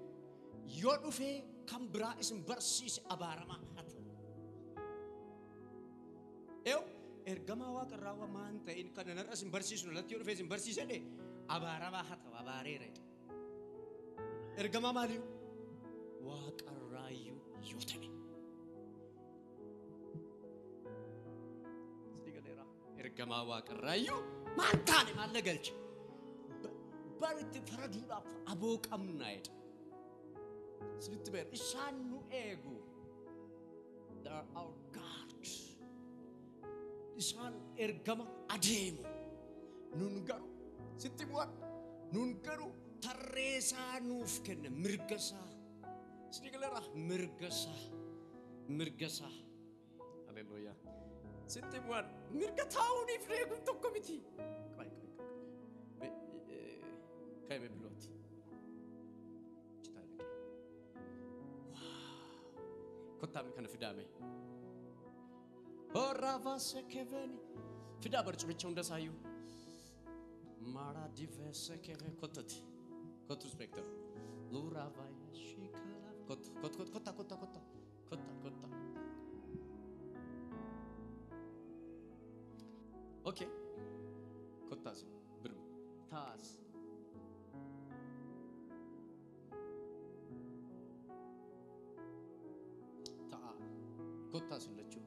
S1: Yoo dhufee kan biraa isin barsiise abaaramaa haa ta'u. Ergamaa waaqarraa maan ta'in kana irras hin barsiisnu latti yoo dhufee isin barsiise dhe abaaramaa haa ta'u abaareera. Ergamaa maaliyyuu waaqarraayyuu yoo ta'e. Ergamaa waaqarraayyuu maan taane maal na galche. Baritti faraduudhaaf aboo qabnaa jedha. Sinitti beera isaan nu eegu. They are our God. Isaan ergama adeemu. Nun garuu sitti bu'an. Nun garuu tarreesaa nuuf kenna mirgasaa. Sitti galeera mirgasaa. Hallelujah. Sitti bu'an mirga taa'uuniif reeguun tokko miti. Kaime biloti. Citaale. Wow. Kottami kana fidame. Ora vase keveni. Fida barcumicha hunda sayu. Mara divese keve kottati. Kottu specter. Lura vaya shikala. Kotta. Okay. Kottas. Birum. Tas. Kottas illachuu.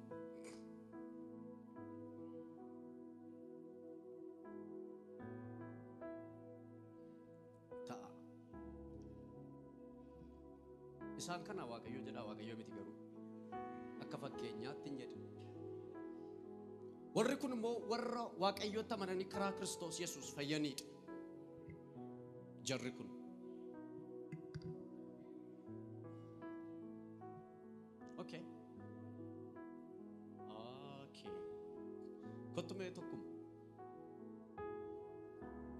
S1: Ta'a. Isaan kana Waaqayyo jedha Waaqayyo miti garuu. Akka fakkeenyaatti hin jedhu. Warri kun immoo warra Waaqayyotti amananii karaa Kiristoos Yesuus fayyaniidha. Jarri kun. Okay. Kottume tokkuma.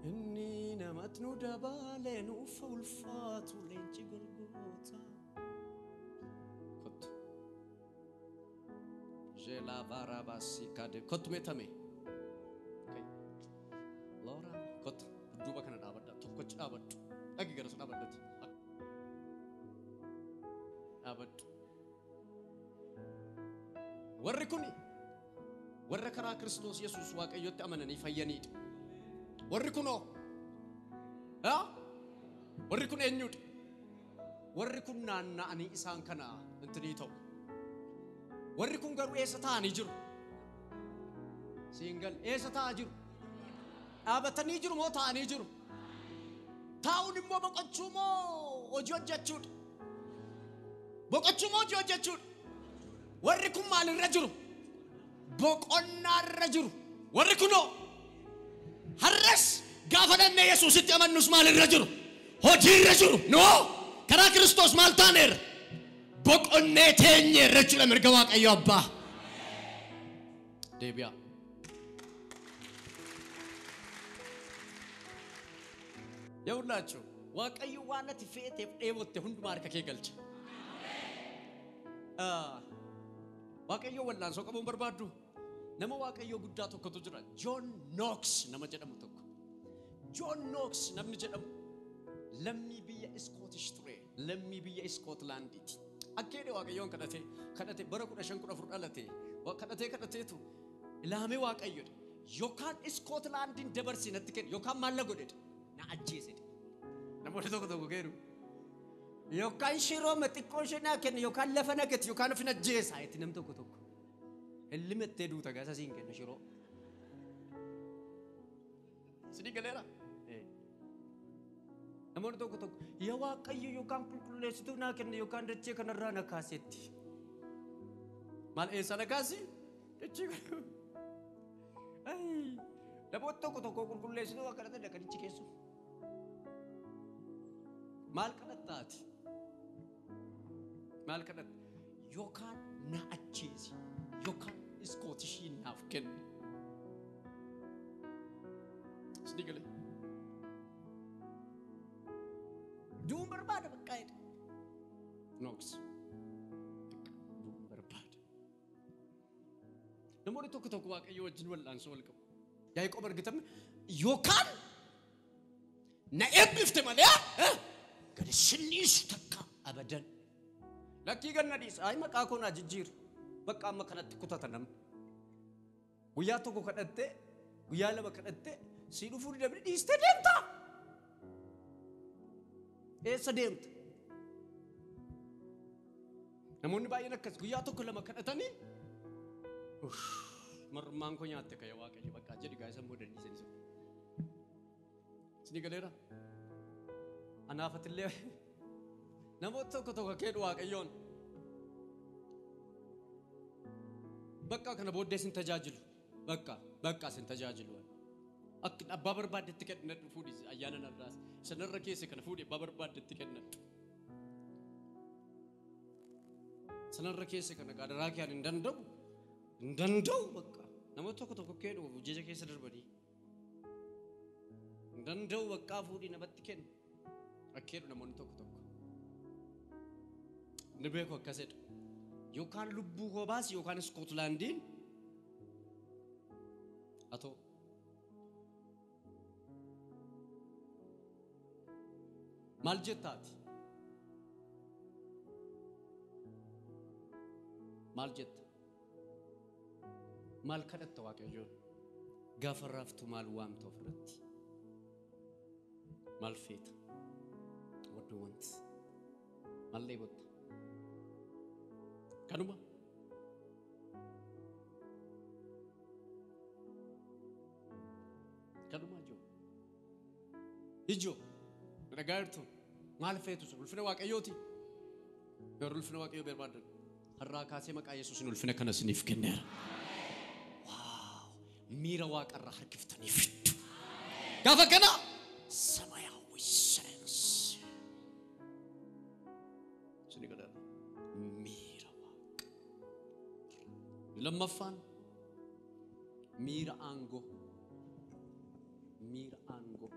S1: Inni namatti nu dabalee nuuf ulfaatu leenci Golgoota. Kottu. Jela varabasi kade kottume tame. Laura kottu duuba kana dhaabadha tokkochi dhaabadhu. Lagi gara sun abadati. Abad. Warri kuni warra karaa Kiristoos Yesuus Waaqayyotti amananii fayyaniidha. Warri kunoo warri kun eenyudha? Warri kun naanna'anii isaan kana intinii ta'u. Warri kun garuu eessa ta'anii jiru? Siingal eessa ta'aa jiru? Dhaabatanii jiru moo ta'anii jiru? Taa'uun immoo boqochuu moo hojii hojjechuudha? Boqochuu moo hojii hojjechuudha? Warri kun maalirra jiru? Boqonnaarra jiru. Warri kunoo har'as gaafa dhannee Yesuusitti amannus maalirra jiru? Hojiirra jiru. Noo karaa Kiristoos maal taaneerra? Boqonnee teenyeerra jechuudha mirga Waaqayyo Abbaa. Deebi'a. Yawlaachuu Waaqayyo waan ati feeteef dheebotte hundumaa harka kee galcha. Waaqayyo wallaansoo qabuun barbaaddu nama Waaqayyo guddaa tokkotu jira. John Knox nama jedhamu tokko. John Knox namni jedhamu lammii biyya Scottish ture. Lammii biyya Scotlanditi. Akkeedhe Waaqayyoon kadhate bara 1514 dhalate. Kadhateetu ilaamee Waaqayyoodha. Yookaan Scotlandin dabarsinatti kenna yookaan maal la godhedha? Na ajjeesedha. Namoota tokko geeru. Yookaan shiroo xiqqoo shenaa kenna yookaan lafa nagati yookaan ofin ajjeesaa itti nam tokko. Illimettee duuta gaasa siin kenna shiroo. Sidii galeera. Namoota tokko yaa Waaqayyo yookaan qulqulleessituu naa kenna yookaan dachee kanarraa na kaasetti. Maal eessa na kaasi? Dachee kana. Namoota tokko qulqulleessituu akka dhaqee dhaqanichi keessu. Maal kadhattaati? Maal kadhatta? Yookaan na ajjeesi yookaan Scottishiin naaf kenni. Sidii galee. Duun barbaada bakka jedhe. Knox. Duun barbaada. Namoonni tokko Waaqayyo wajjin wal'aansoo wal qabu. Yaaqoob argitan yookaan na eebbifte malee gadi sinniisu takka abadan. Lakkii ganna dhiisa. Ay maqaa koo naa jijjiiru. Bakka amma kanatti kutata namni. Guyyaa tokko kadhattee guyyaa lama kadhattee si dhufuu didabni dhiistee deemta. Eessa deemta? Namoonni baay'een akkas guyyaa tokko lama kadhatanii marmaan koo nyaatte kaya Waaqayyo bakka jedhi gaasa moodanii sanisu. Sini galeera. Anaafatillee namoota tokko keedhu Waaqayyoon bakka kana booddee sin tajaajilu. Bakka sin tajaajilu. Akka abbaa barbaadetti kenna fuudhis ayyaana narraas sanarra keessa kana fuudhee abbaa barbaadetti kenna. Sanarra keessa kana gaadaraa kiyaan hin danda'u bakka namoota tokko keedhu jecha keessa darbanii hin danda'u bakka fuudhii namatti kenna. Akkeedhu namoonni tokko ni beeku akkasedha. Yookaan lubbuu koo baasi yookaan Scotlandiin atoo maal jettaati? Maal jetta? Maal kadhatta Waaqayyoon? Gaafa raaftu maal waamta ofirratti? Maal feeta? What do you want? Maal dheebotta? Kanuma? Kanuma ijoo dhagaartu maal feetu sun ulfina Waaqayyooti. Yeroo ulfina Waaqayyoo barbaadan har'aa kaasee maqaa Yesuusin ulfina kana isiniif kenneera. Waaw! Miira Waaqarraa harkiftanii fiddu. Gaafa kana samaayaawwi seensi. Sini gadaadha. Miira Waaqa. Lammaffaan miira aangoo. Miira aangoo.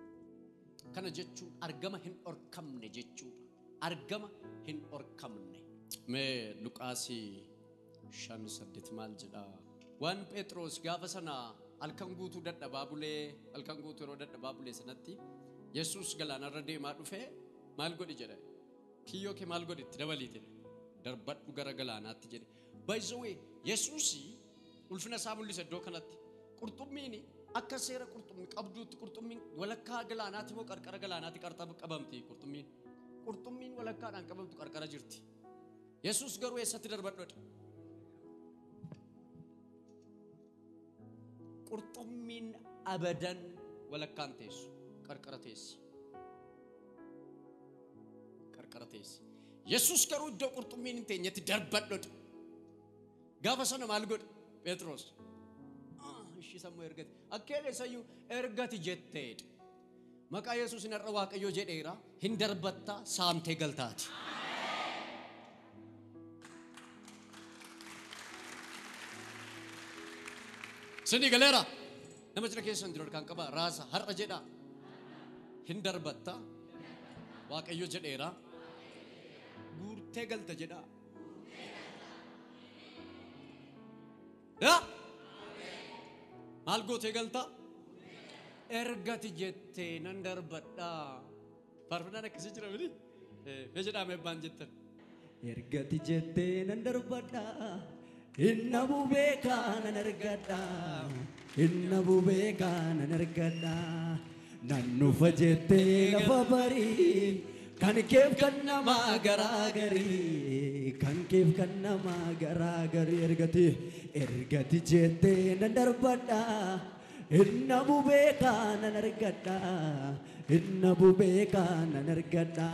S1: Kana jechuun argama hin orkamne jechuudha. Argama hin orkamne. Mee Luqaasii 5:8 maal jedha? Waan Phexros gaafa sana halkan guutuu dadhabaa bulee sanatti Yesuus galaanarra deemaa dhufee maal godhi jedhe kiyyoo kee maal godhi itti dabaliite darbadhu gara galaanaatti jedhe. By the way Yesuus ulfina isaa mul'isa iddoo kanatti qurxummiin akka seera qurxummii qabduutti qurxummiin walakkaa galaanaatti moo qarqara galaanaatti qabamti qurxummiin walakkaadhaan qabamtu qarqara jirti. Yesuus garuu eessatti darbadhoodha? Qurxummiin abadan walakkaan teessu qarqara teessi. Yesuus garuu iddoo qurxummiin hin teenyetti darbadhoodha. Gaafa sana maal godhe Phexros? Ishii sammuu ergate akkeele sayyuu ergati jetteedha. Maqaa Yesuus hin har'a Waaqayyoo jedheera hin darbatta saamtee galtaati. Sini galeera nama jira keessan jiru kan qaba raasa har'a jedha hin darbatta Waaqayyoo jedheera guurtee galta jedha. Maal gootee galta? Ergati jettee nan darbadha. Faarfannaan akkasii jira miti? Mee jedhame eebbaan jettan?
S2: Ergati jettee nan darbadha. Inna bubeeka nan argadha. Inna bubeeka nan argadha. Nan nufa jettee lafa barii. Kan keef kan namaa garaagarii. Kan keef kan namaa garaagarii. Ergati jettee nan darbadha. Inna bubeeka nan argadha. Inna bubeeka nan argadha.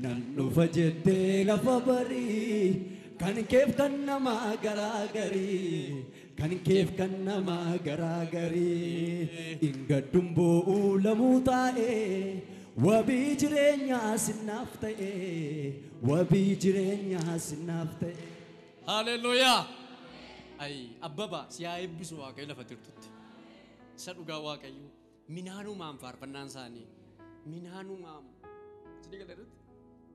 S2: Nan nufa jettee lafa barii. Kan keef kan namaa garaagarii. Kan keef kan namaa garaagarii. Inga dumboo lamuu taa'ee. Wabii jireenyaa sinaaf ta'ee. Wabii jireenyaa sinaaf ta'ee.
S1: Hallelujah. Ay abbaba siyaa eebbisu Waaqayyo lafa tirtutti. Isa dhugaa Waaqayyo minaanumaan faarfannaan isaanii minaanumaan sini galeerutti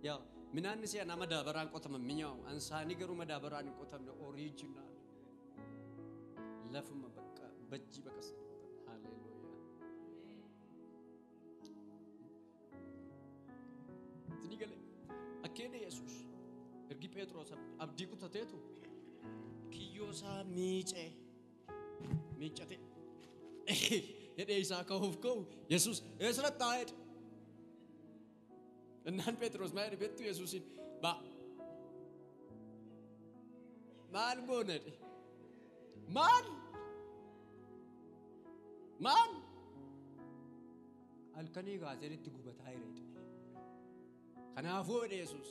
S1: yaa minaanni siya nama daabaraan qotaman minyaa'u ansaanii garuu madaabaraan hin qotamne oriijinaal lafuma bakka bajjii bakka sana. Hallelujah. Sini galee akkeedha Yesuus ergi Phexros abdii kutateetu kiyyoo isaa miicate hedhee isaa ka'uuf ka'u Yesuus eessatti taa'edha. Innaan Phexros maal bettu Yesuusin maal goonedhe maal halkanii gaazelitti gubataa hireedha. Kanaafuu hedhe Yesuus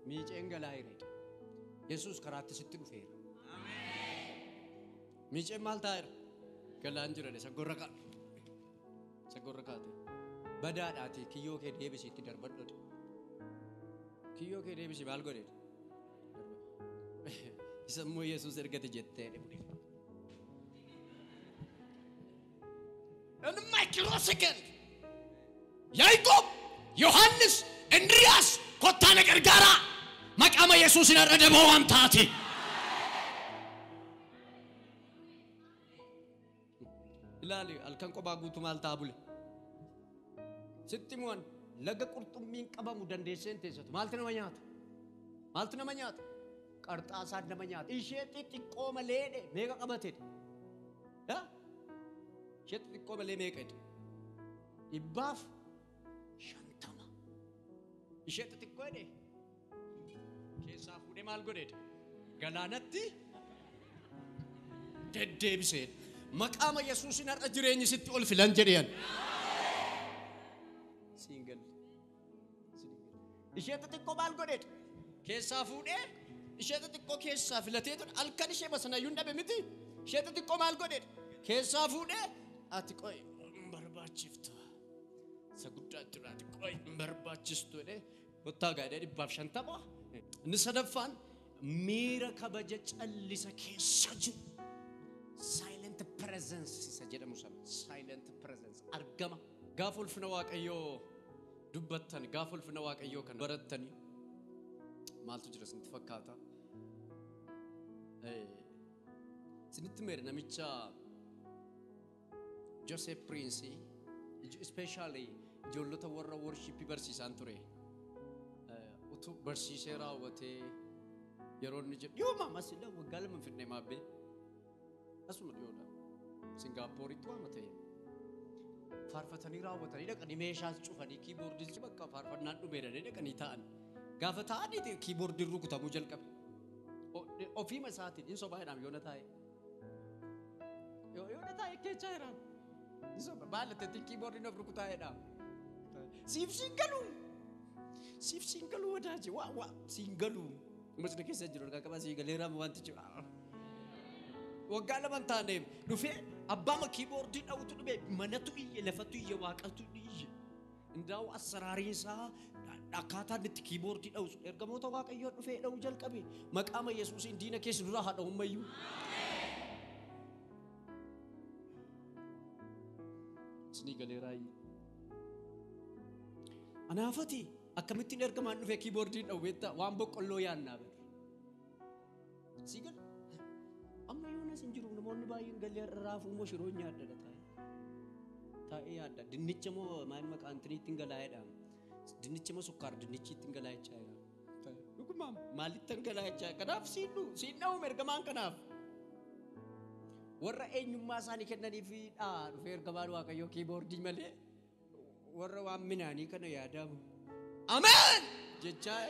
S1: miiceen galaa hireedha. Yesuus karaatti sitti dhufeera. Miiceen maal taa'eera? Galaan jira de sagorra kaate badaadhaati kiyyoo kee deebisiitti darbadhoodha. Kiyyoo kee deebisi maal godheedha? Isa immoo Yesuus ergate jettee dhibde. In a microsecond Yaaqoob Yohaannis Indiriyaas kottaana gargaaraa maqaama Yesuusin har'a deemoo waan taate. Ilaali halkan kophaa guutuu maal ta'a bule sitti mu'an laga qurxummiin qabamu dandeesseen teessatu maaltu nama nyaata qarxaasaan nama nyaata ishee xixiqqoo maleedhe meeqa qabateedha ishee xixiqqoo malee meeqadha 150 ishee xixiqqoo jedhe keessaa fuudhee maal godheedha galaanatti deddeebiseedha. Maqaama Yesuusin har'a jireenyi sitti ol filan jedheen. Single. Ishee xixiqqoo maal godheedha? Keessaa fuudhee ishee xixiqqoo keessaa filateetu halkan ishee basanayyuu hin dhabe miti. Ishee xixiqqoo maal godheedha? Keessaa fuudhee ati qoy barbaachiftu. Isa guddaa jiraati qoy barbaachistu jedhee kottaa gaadhee 150. Inni sadaffaan miira kabaja callisa keessa jiru. Silent presence isa jedhamu sana silent presence argama gaafa ulfina Waaqayyoo dubbattan gaafa ulfina Waaqayyoo kan barattani maaltu jira isinitti fakkaata? Isinitti meere namicha Joseph Prince especially ijoollota warra worshipii barsiisaan ture. Utuu barsiisee raawwatee yeroo inni jedhu yoo maama silaa waggaa lama fidnee maabbee asuma dhiyoodha. Singaappooritti waama ta'e. Faarfatanii raawwatanii dhaqanii meeshaas cufanii kiiboordiin bakka faarfannaan dhumeedhanii dhaqanii taa'an. Gaafa taa'anii kiiboordiin rukutamuu jalqabe. Ofiima isaatiin in sobaadhaan yoona taa'e. Yoona taa'e keechaa jiraan. In soba baalateetiin kiiboordiin of rukutaa'eedha. Siif siin galuu. Siif siin galuu wadaaje waa siin galuu. Masna keessa jiru dhagaa qabaa siin galeeraa wanti jiru. Waggaa lama taaneef dhufee abbaa kiiboordii dhawutu dhufee manatu iyye lafatu iyye waaqatu iyye. Indaawu asaraariin isaa akkaataan itti kiiboordii dhawusu ergamoota waaqayyoo dhufee dhawu jalqabe maqaama Yesuusiin diina keessa duraa haa dhawummayyuu. Isni galeeraayi. Anaafati akkamittiin ergamaan dhufee kiiboordii dhawweetta waan boqqolloo yaannaa bari. Sii gala. Amma yoonas hin jiru namoonni baay'een galee raafuu moo shiroo nyaadda taa'ee yaadda dinnicha moo maal maqaan tiniitti galaa'edha dinnicha moo sukkaar dinnichi ittiin galaa'echaa jira dhuguma maalitti galaa'echaa kanaaf siin dha'uum ergamaan kanaaf warra eenyummaa isaanii kennaniifi dhufee ergamaan waaqayyoo kiiboordii malee warra waan minaanii kana yaadamu ameen jechaa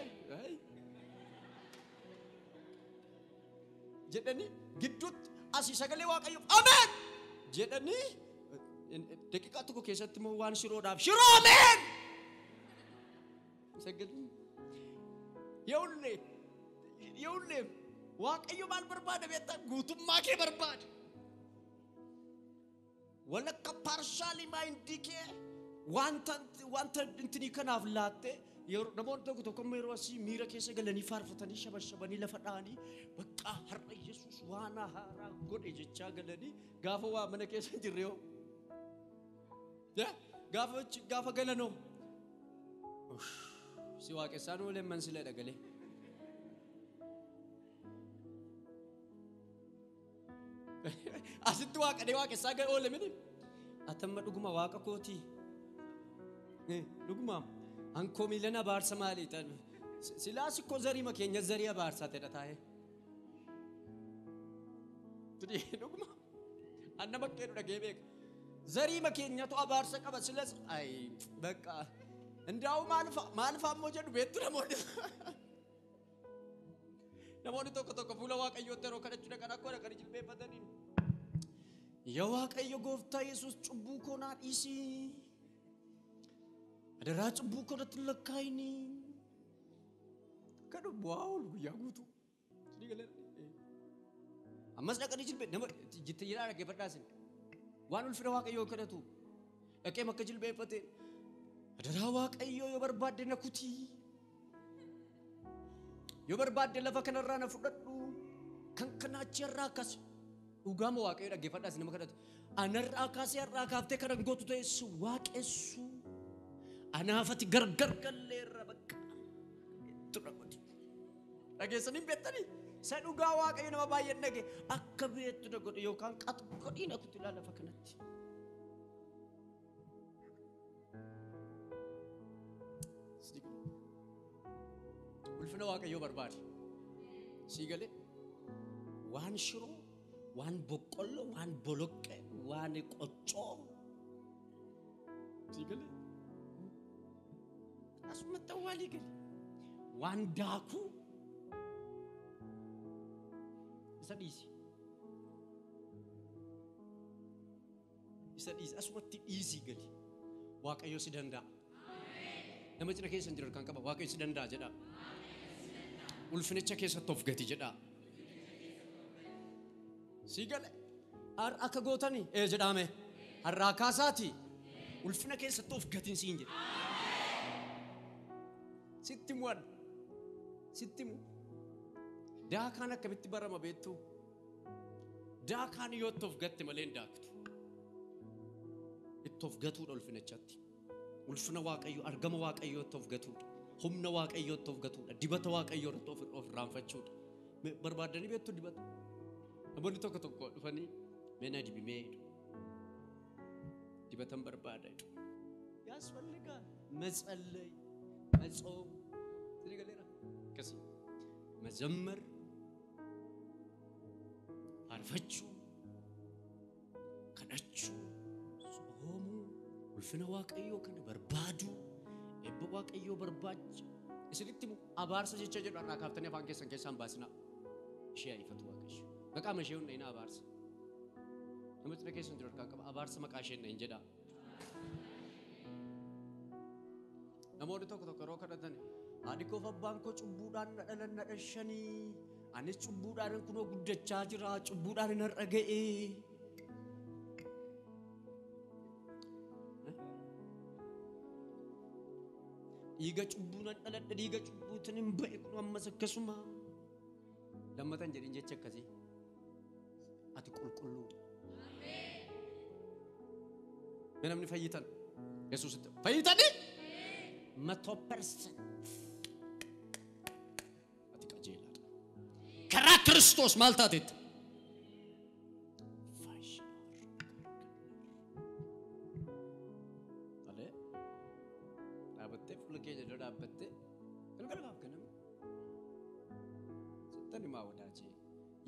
S1: jedhanii gidduutti asii sagalee waaqayyoof ameen jedhanii daqiiqaa tokko keessatti immoo waan shiroodhaaf shiroo ameen sagalee yeullee waaqayyo maal barbaada beektaa guutummaa kee barbaada walakka paarsaalii maayindii kee wanta intinii kanaaf laatte namoonni tokko yeroo asii miira keessa galanii faarfatanii shabashabanii lafa dha'anii bakka har'a Yesuus waan haaraa godhe jechaa galanii gaafa waa mana keessa jirre yoo gaafa galanoo si waaqessaan oolee mansilee dhagalee asitti waaqadee waaqessaa ga'e oolee mini atamma dhuguma waaqa kootii dhuguma ankoo miilana baarsa maalii ta'an silaas ikkoo zarii makeenya zarii baarsaa ta'edha taa'ee dhuguma anna bakkeedhu dhagee beeka zarii makeenyatu abaarsa qaba silas ay bakka indaawu maaliif ammoo jedhu beettu namoonni tokko fuula waaqayyootti yeroo kadhachuu dhaqan akkoo dhaqanii jilbeeffatanii yaa waaqayyo gooftaa Yesuus cubbuu koo naa dhiisii adaraa cubbuu koo natti lakkaayini kadhu bu'aa oolu guyyaa guutuu ammas dhaqanii jitte jedhaa dhaggeeffadhaasin waan ulfina waaqayyoo kadhatu dhaqee makka jilbeeffate adaraa waaqayyoo yoo barbaadde na kutii yoo barbaadde lafa kanarraa na fudhadhu kan kanaachi irraa akkas dhugaama waaqayyoo dhaggeeffadhaasin nama kadhatu anarraa kaasee irraa kaaftee kanan gootu ta'e si waaqessu anaafati gargar galleerra bakka dhageessanii beektanii sa dhugaa waaqayyo nama baay'een dhage akka beettu na godhe yookaan godhiin akutti ilaala lafa kanatti ulfina waaqayyoo barbaade sii galee waan shiroo waan boqqolloo waan boloqqe waan qoccoo sii galee asumatti awwaalii galee waan daakuu isa dhiisi asumatti dhiisii gali waaqayyo si danda'a nama cina keessa jiru kan qaba waaqayyo si danda'a jedha ulfinicha keessatti of gati jedha si gale akka gootanii jedhame har'aa kaasaati ulfina keessatti of gatiin siin jedha sittimu daakaan akkamitti barama beektu daakaan yoo itti of gatte malee hin daaktu itti of gatuudha ulfinichatti ulfina waaqayyo argama waaqayyo itti of gatuudha humna waaqayyo itti of gatuudha dibata waaqayyo itti of raanfachuudha barbaadanii beektu dibata namoonni tokko dhufanii meena dibimee dibatan barbaada ያስፈልጋል። መጸለይ፣ መጾም ትሪገለራ ከሲ መዘመር አርፈቹ ከነቹ ጾሙ ulfina waaqayyo kan barbaadu ebba waaqayyo barbaach isinitti abaarsa jecha jedhu irraa kaaftanii afaan keessan baasina ishee ifatu waaqayyo maqaa mashee hunna ina abaarsa namatti keessan jiru kan qaba abaarsa maqaa ishee hin jedha namoonni tokko yeroo kadhatan haadhikoof abbaan koo cubbuudhaan na dhashanii anis cubbuudhaan kunoo guddachaa jira cubbuudhaan hin arga'e dhiiga cubbuudhaan dhaladha dhiiga cubbuutiin hin ba'e kun ammas akkasuma lammatan jedhin jecha akkasii ati qulqulluudha ameen namni fayyitan yesuusitti fayyitanii 100% ati qajeelaadha karaa Kiristoos maal taatetti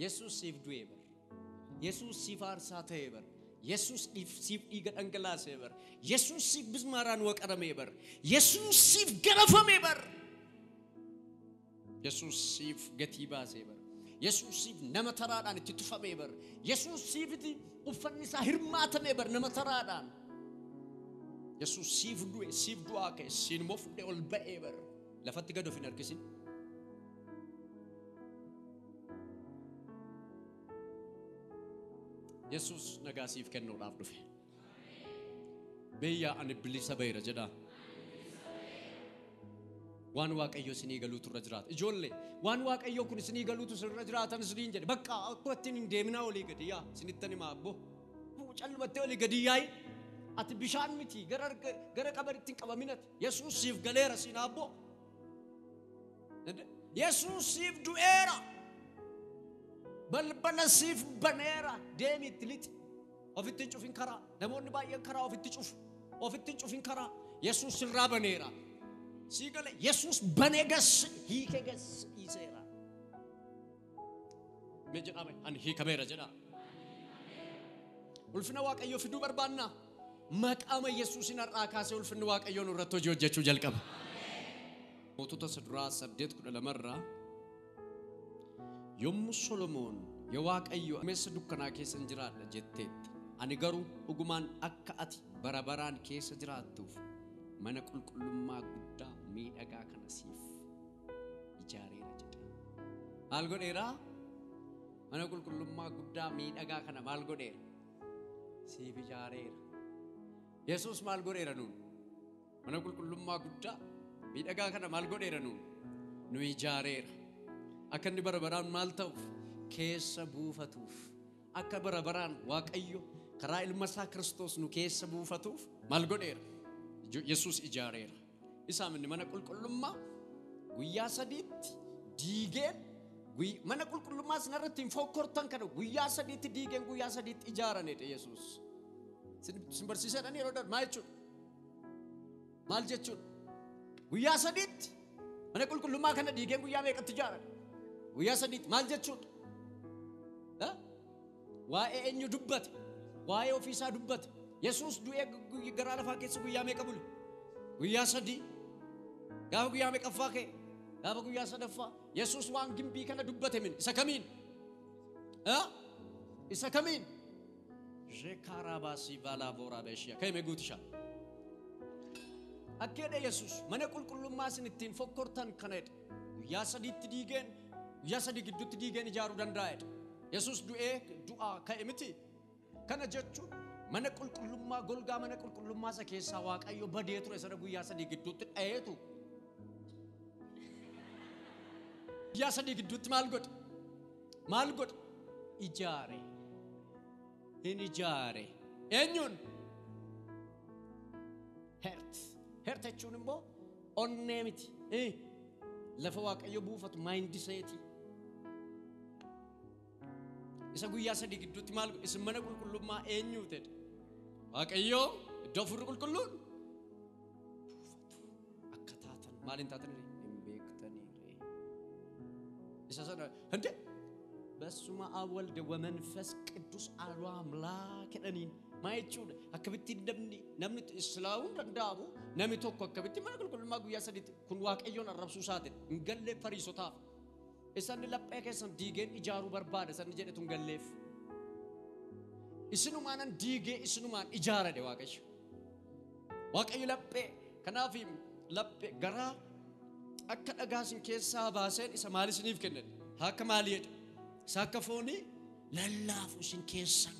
S1: Yesus siif du'e bar Yesus siif aarsaa ta'e bar Yesus siif dhiiga dhangalaasee bar Yesus siif bismaaraan waqaramee bar Yesus siif garafamee bar Yesus siif gatii baasee bar Yesus siif nama taraadhaan itti tufamee bar Yesus siif uffanni isaa hirmaatamee bar nama taraadhaan Yesus siif du'e siif du'aa ka'e siin immoo fudhee ol ba'ee bar lafatti gad of hin harkisin Yesus nagaasiif kennuudhaaf dhufe. Biyya ani bilisa bayra jedha. Waan waaqayyo isinii galuutu irra jiraata. Ijoollee waan waaqayyo kun isinii galuutu irra jiraatan isiniin jedhe bakka akka ittiin hin deeminaa olii gadi yaa isinittan himaa abbo. Callumattee olii gadi yaa'i. Ati bishaan miti gara qabaritti hin qabaminati. Yesus siif galeera siin abbo. Yesus siif du'eera. balbala siif baneera deemitti liti ofitti cufin karaa namoonni baay'een karaa ofitti cufin karaa Yesus sirraa baneera sii gale Yesus banee gas hiike gas iseera me jedhame ani hiikameera jedha ulfina waaqayyo fiduu barbaanna maqaama Yesuusin har'aa kaasee ulfinni waaqayyoon irratti hojii hojjechuu jalqaba mootota saduraa 8:12 irraa yommuu Solomoon yaa waaqayyo ameessa dukkanaa keessa jiraadha jetteetti ani garuu dhugumaan akka ati barabaraan keessa jiraattuuf mana qulqullummaa guddaa miidhagaa kana siif ijaareera jedhe maal godheera mana qulqullummaa guddaa miidhagaa kana maal godheera siif ijaareera Yesus maal godheera nuun mana qulqullummaa guddaa miidhagaa kana maal godheera nuun nu ijaareera akka inni barabaraan maal ta'uuf keessa buufatuuf akka barabaraan waaqayyo karaa ilma isaa Kiristoos nu keessa buufatuuf maal godheera Yesus ijaareera isaam inni mana qulqullummaa guyyaa 3tti diigeen mana qulqullummaa sanarratti hin fokkortan kana guyyaa 3tti diigeen guyyaa 3tti ijaaranedha Yesus sin barsiisadhaan yeroo dhaan maal jechuudha guyyaa 3tti mana qulqullummaa kana diigeen guyyaa meeqatti ijaaran guyyaa 3tti maal jechuudha waa'ee eenyu dubbate waa'ee ofiisaa dubbate Yesus du'ee garaa lafaa keessa guyyaa meeqa bule guyyaa 3 gaafa guyyaa meeqaffaa ka'e gaafa guyyaa 3ffaa Yesus waan gimbii kana dubbate min isa kamiin Jekarabasi valavora beshia kayme guutisha akkede Yesus mana qulqullummaa isin ittiin fokkortan kanadha guyyaa 3tti diigeen guyyaa 3 gidduutti diigeen ijaaruu danda'edha Yesus du'aa ka'e miti kana jechuun mana qulqullummaa golgaa mana qulqullummaa isa keessaa waaqayyo badee ture sana guyyaa 3 gidduutti dhayeetu guyyaa 3 gidduutti maal godhe ijaare ijaare eenyuun hert jechuun immoo onnee miti lafa waaqayyo buufatu maayindi seeti isa guyyaa 3 gidduutti maal isin mana qulqullummaa eenyu ta'e waaqayyo iddoo furri qulqulluun maalin taatanii hin beektanii ree. Isa sana hande በስመ አብ ወልድ ወመንፈስ ቅዱስ አሐዱ አምላክ jedhaniin maa jechuudha akkamitti namni islaa'uun danda'amu namni tokko akkamitti mana qulqullummaa guyyaa sadiitti kun waaqayyoon arrabsuu isaatiin hin gallee fariisotaaf isaan laphee keessan diigeen ijaaruu barbaada isaan jedhe tun galleef isinumaanan diigee isinumaan ijaarade waaqayyo laphee kanaaf laphee garaa akka dhagaasin keessaa baaseen isa maal isiniif kennan akka maaliidha Saka fooni lallaafu isin keessan